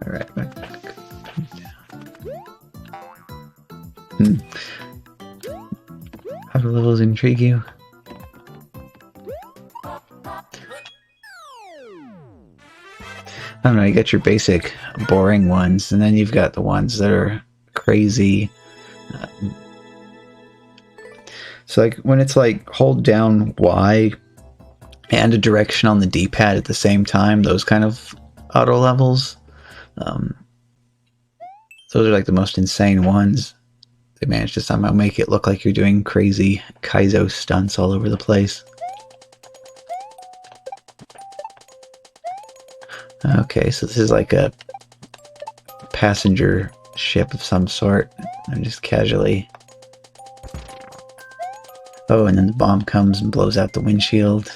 Speaker 1: Alright, back. Auto levels intrigue you? I don't know, you got your basic boring ones, and then you've got the ones that are crazy. So like when it's like hold down Y and a direction on the D-pad at the same time, those kind of auto levels, those are like the most insane ones. They managed to somehow make it look like you're doing crazy Kaizo stunts all over the place. Okay, so this is like a passenger ship of some sort. I'm just casually... Oh, and then the bomb comes and blows out the windshield.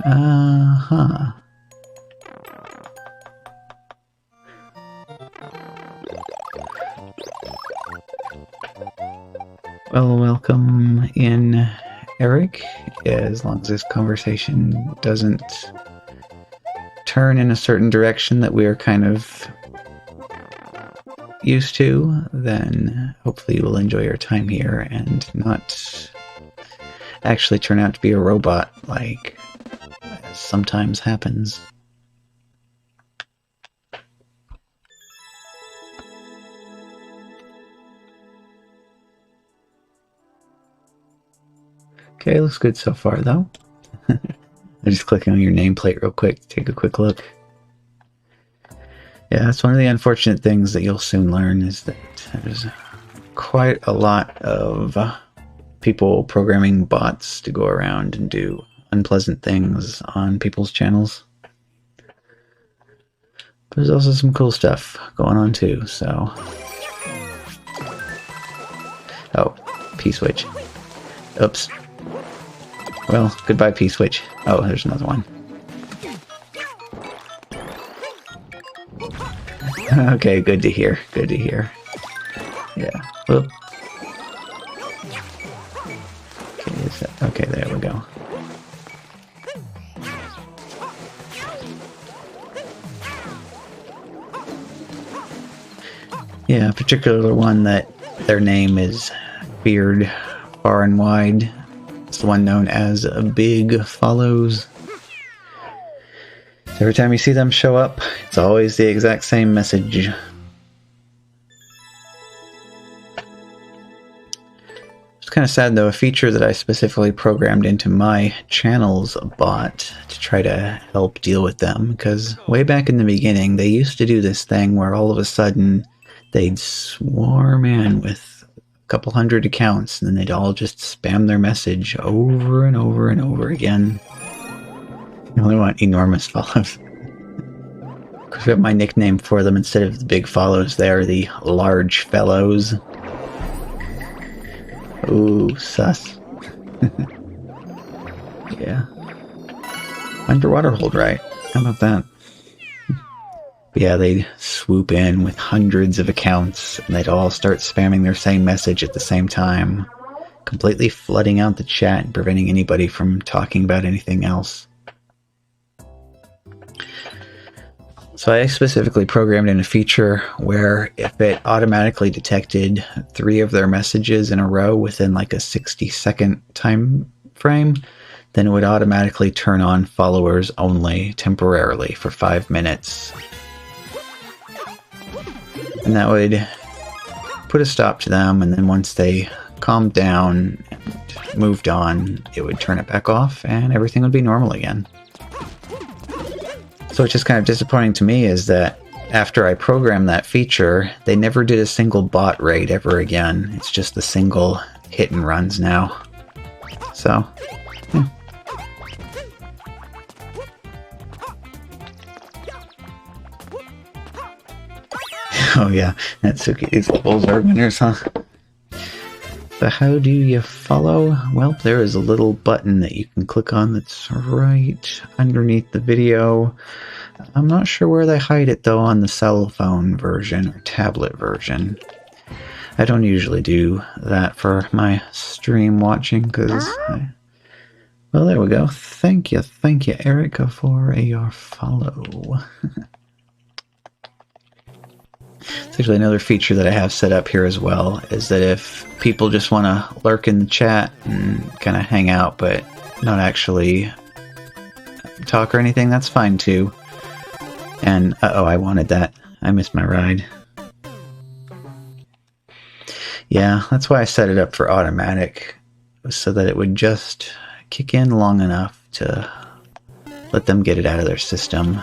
Speaker 1: Uh-huh. Well, welcome in, Eric. As long as this conversation doesn't turn in a certain direction that we are kind of used to, then hopefully you will enjoy your time here and not actually turn out to be a robot like sometimes happens. Okay, looks good so far though. I'm just clicking on your nameplate real quick to take a quick look. Yeah, that's one of the unfortunate things that you'll soon learn, is that there's quite a lot of people programming bots to go around and do unpleasant things on people's channels. But there's also some cool stuff going on too, so... Oh, P-switch. Oops. Well, goodbye P-switch. Oh, there's another one. Okay, good to hear. Good to hear. Yeah. Whoop. Okay, is that... Okay, there we go. Yeah, a particular one that their name is feared far and wide. It's the one known as Big Follows. So every time you see them show up, it's always the exact same message. It's kind of sad though, a feature that I specifically programmed into my channel's bot to try to help deal with them, because way back in the beginning they used to do this thing where all of a sudden they'd swarm in with couple hundred accounts, and then they'd all just spam their message over and over and over again. You only want enormous follows. Of course, we have my nickname for them. Instead of the big follows, they are the large fellows. Ooh, sus. Yeah. Underwater hold right. How about that? But yeah, they'd swoop in with hundreds of accounts, and they'd all start spamming their same message at the same time, completely flooding out the chat and preventing anybody from talking about anything else. So I specifically programmed in a feature where if it automatically detected 3 of their messages in a row within like a 60-second time frame, then it would automatically turn on followers only temporarily for 5 minutes. And that would put a stop to them, and then once they calmed down and moved on, it would turn it back off and everything would be normal again. So what's just kind of disappointing to me is that after I programmed that feature, they never did a single bot raid ever again. It's just the single hit and runs now. So, yeah. Oh yeah, Natsuki, these levels are winners, huh? So how do you follow? Well, there is a little button that you can click on that's right underneath the video. I'm not sure where they hide it though on the cell phone version or tablet version. I don't usually do that for my stream watching because... Well, there we go. Thank you, Erica, for your follow. It's actually another feature that I have set up here as well, is that if people just want to lurk in the chat and kind of hang out but not actually talk or anything, that's fine too. And, uh-oh, I wanted that. I missed my ride. Yeah, that's why I set it up for automatic, so that it would just kick in long enough to let them get it out of their system.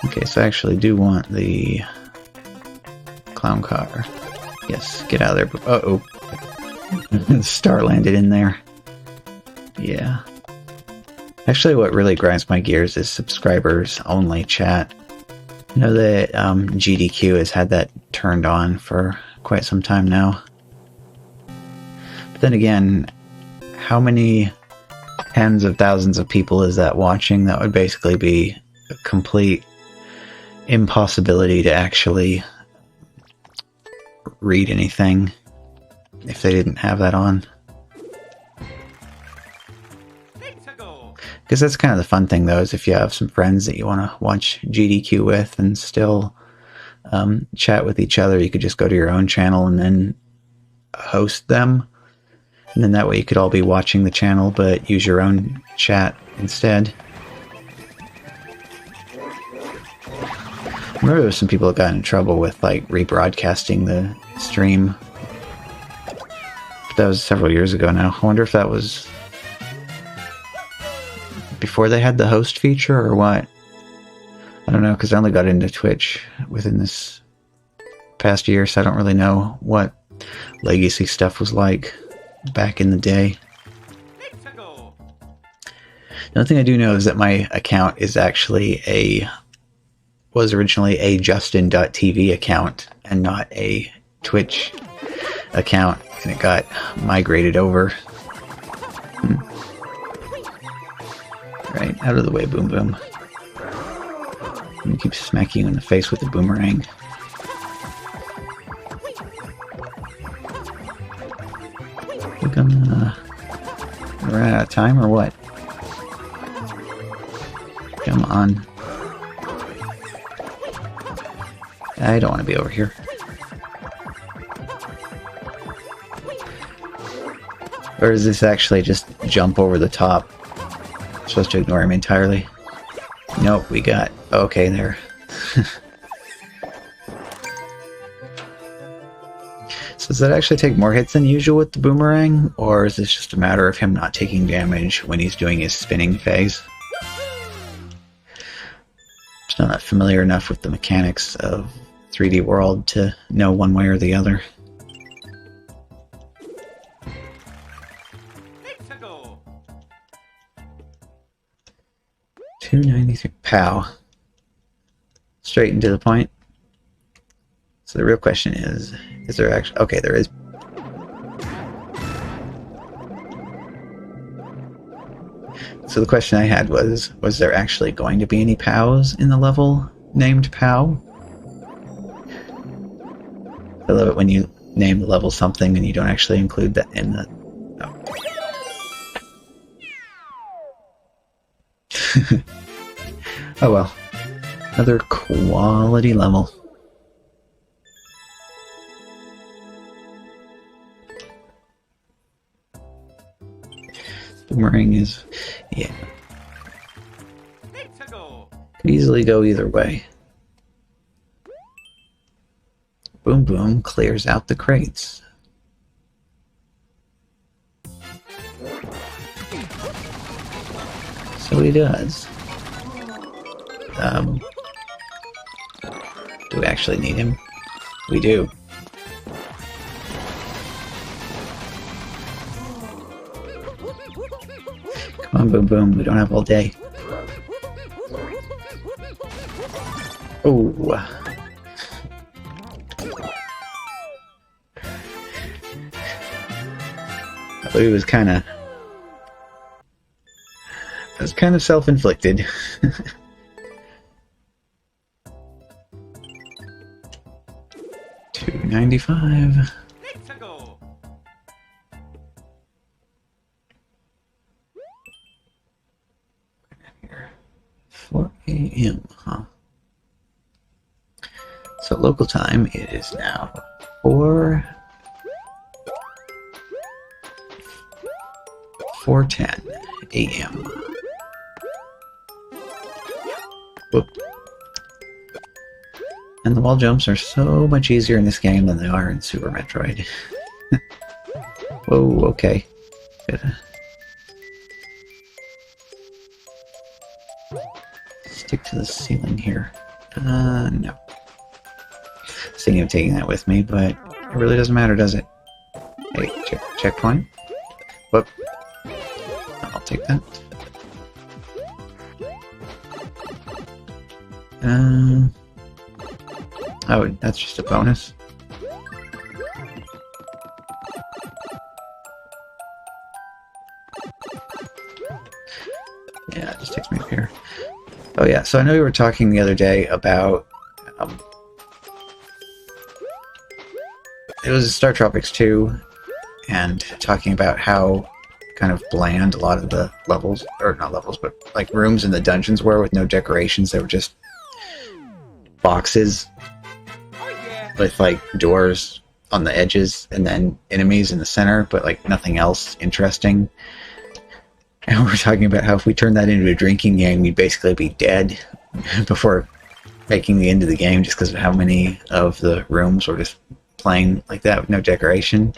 Speaker 1: Okay, so I actually do want the clown car. Yes, get out of there. Uh-oh. The star landed in there. Yeah. Actually, what really grinds my gears is subscribers only chat. I know that GDQ has had that turned on for quite some time now. But then again, how many tens of thousands of people is that watching? That would basically be a complete impossibility to actually read anything if they didn't have that on. Because that's kind of the fun thing though, is if you have some friends that you want to watch GDQ with and still chat with each other, you could just go to your own channel and then host them. And then that way you could all be watching the channel but use your own chat instead. I remember there was some people that got in trouble with like rebroadcasting the stream. But that was several years ago now. I wonder if that was before they had the host feature or what. I don't know, because I only got into Twitch within this past year, so I don't really know what legacy stuff was like back in the day. The only thing I do know is that my account is actually was originally a Justin.tv account and not a Twitch account, and it got migrated over. Right, out of the way, Boom Boom. I'm gonna keep smacking you in the face with the boomerang. We're gonna run out of time or what? Come on. I don't want to be over here. Or does this actually just jump over the top? I'm supposed to ignore him entirely. Nope, we got... Okay, there. So does that actually take more hits than usual with the boomerang? Or is this just a matter of him not taking damage when he's doing his spinning phase? I'm not familiar enough with the mechanics of 3D World to know one way or the other. $2.93. Pow. Straight and to the point. So the real question is Is there actually... Okay, there is. So the question I had was there actually going to be any POWs in the level named POW? I love it when you name the level something and you don't actually include that in the... Oh. Oh well. Another quality level. Boomerang is... yeah.
Speaker 4: Let's go.
Speaker 1: Could easily go either way. Boom Boom clears out the crates. So he does. Do we actually need him? We do. Come on, Boom Boom, we don't have all day. Oh. I believe it was kind of... It was kind of self-inflicted. $2.95.
Speaker 4: Let's go.
Speaker 1: 4 a.m., huh? So local time it is now 4:10 a.m. Whoop. And the wall jumps are so much easier in this game than they are in Super Metroid. Whoa, okay. Gotta stick to the ceiling here. No. I was thinking of taking that with me, but it really doesn't matter, does it? Hey, checkpoint. Whoop. I'll take that. Oh, that's just a bonus. Yeah, it just takes me up here. Oh yeah, so I know we were talking the other day about... it was Star Tropics 2, and talking about how kind of bland a lot of the levels, or not levels, but like rooms in the dungeons were with no decorations. They were just boxes with like doors on the edges and then enemies in the center, but like nothing else interesting. And we're talking about how if we turned that into a drinking game, we'd basically be dead before making the end of the game, just because of how many of the rooms were just plain like that with no decoration.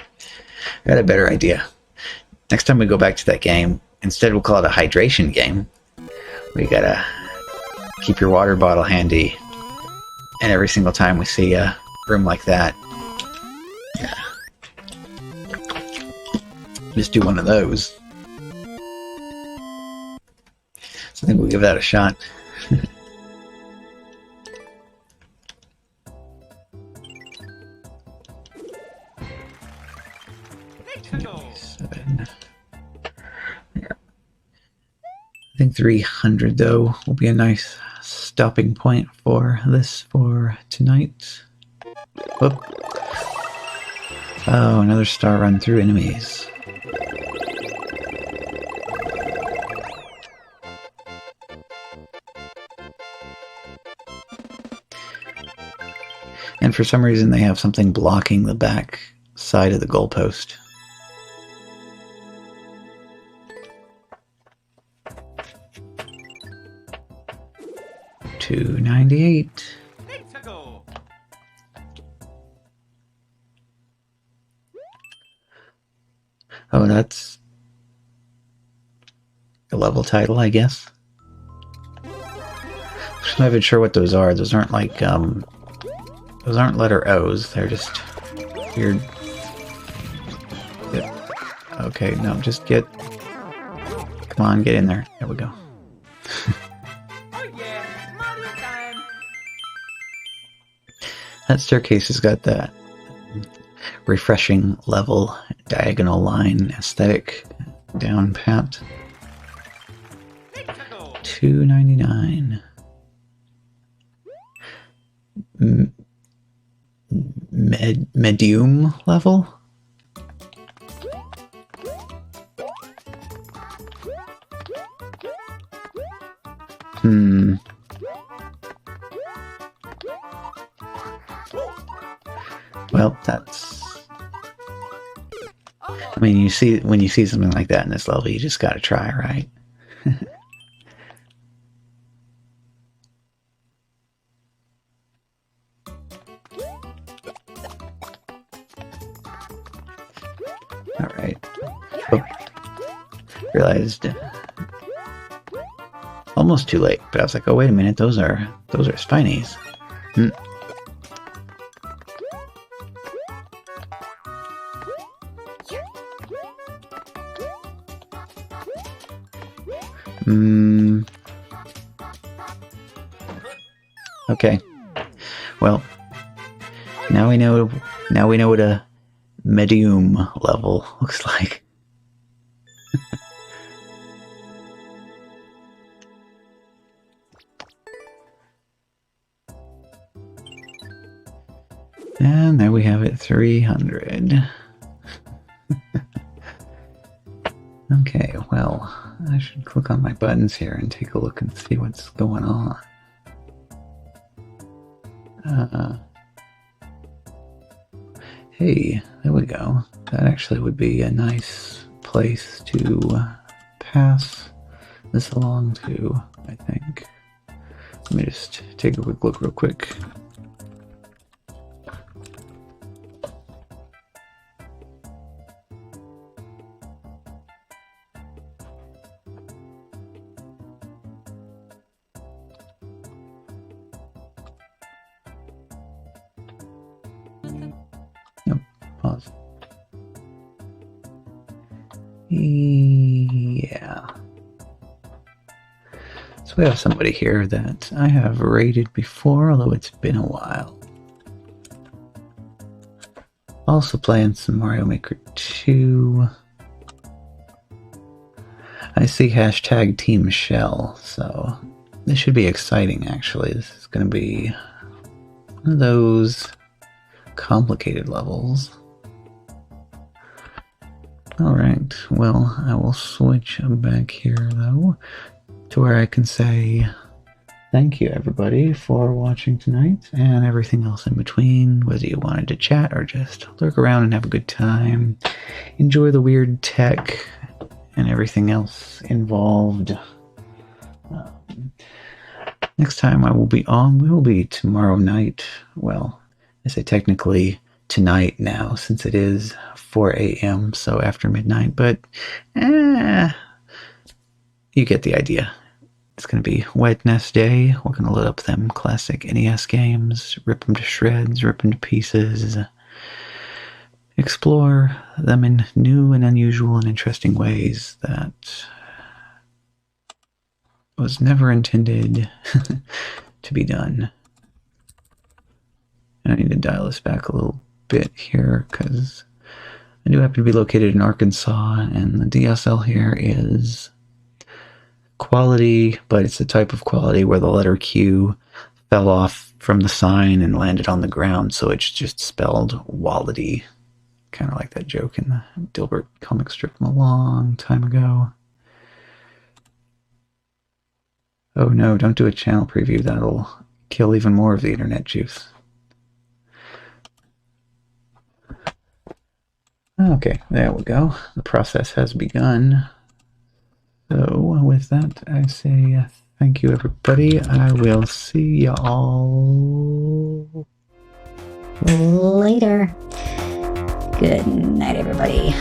Speaker 1: I got a better idea. Next time we go back to that game, instead we'll call it a hydration game. We gotta keep your water bottle handy, and every single time we see a room like that, yeah, just do one of those. So I think we'll give that a shot.
Speaker 4: Let's go.
Speaker 1: 7. Yeah. I think 300 though will be a nice stopping point for this for tonight. Whoop. Oh, another star run through enemies. And for some reason they have something blocking the back side of the goalpost. $2.98.
Speaker 4: Let's go.
Speaker 1: Oh, that's a level title, I guess. I'm not even sure what those are. Those aren't like, those aren't letter O's. They're just weird. Yep. Okay, no, just get... Come on, get in there. There we go.
Speaker 4: Oh yeah, Mario time.
Speaker 1: That staircase has got that refreshing level, diagonal line aesthetic down pat.
Speaker 4: Pixago.
Speaker 1: $2.99. Medium level? Well, that's... I mean, when you see something like that in this level, you just gotta try, right? Alright. Oh, realized... almost too late, but I was like, oh, wait a minute, those are Spinies. Okay. Well, now we know what a medium level looks like. And there we have it, 300. Okay, well, I should click on my buttons here and take a look and see what's going on. Hey, there we go. That actually would be a nice place to pass this along to, I think. Let me just take a quick look real quick. Pause. Yeah. So we have somebody here that I have rated before, although it's been a while. Also playing some Mario Maker 2. I see hashtag Team Shell, so this should be exciting actually. This is going to be one of those complicated levels. Alright, well, I will switch back here, though, to where I can say thank you, everybody, for watching tonight, and everything else in between, whether you wanted to chat or just lurk around and have a good time, enjoy the weird tech, and everything else involved. Next time I will be on, will be tomorrow night. Well, I say technically tonight now, since it is 4 a.m., so after midnight, but you get the idea. It's going to be Wednesday. We're going to load up them classic NES games, rip them to shreds, rip them to pieces, explore them in new and unusual and interesting ways that was never intended to be done. I need to dial this back a little bit here because I do happen to be located in Arkansas, and the DSL here is quality, but it's a type of quality where the letter Q fell off from the sign and landed on the ground, so it's just spelled Wallity. Kind of like that joke in the Dilbert comic strip from a long time ago. Oh no, don't do a channel preview, that'll kill even more of the internet juice. Okay, there we go. The process has begun. So, with that, I say thank you, everybody. I will see you all
Speaker 3: Later. Good night, everybody.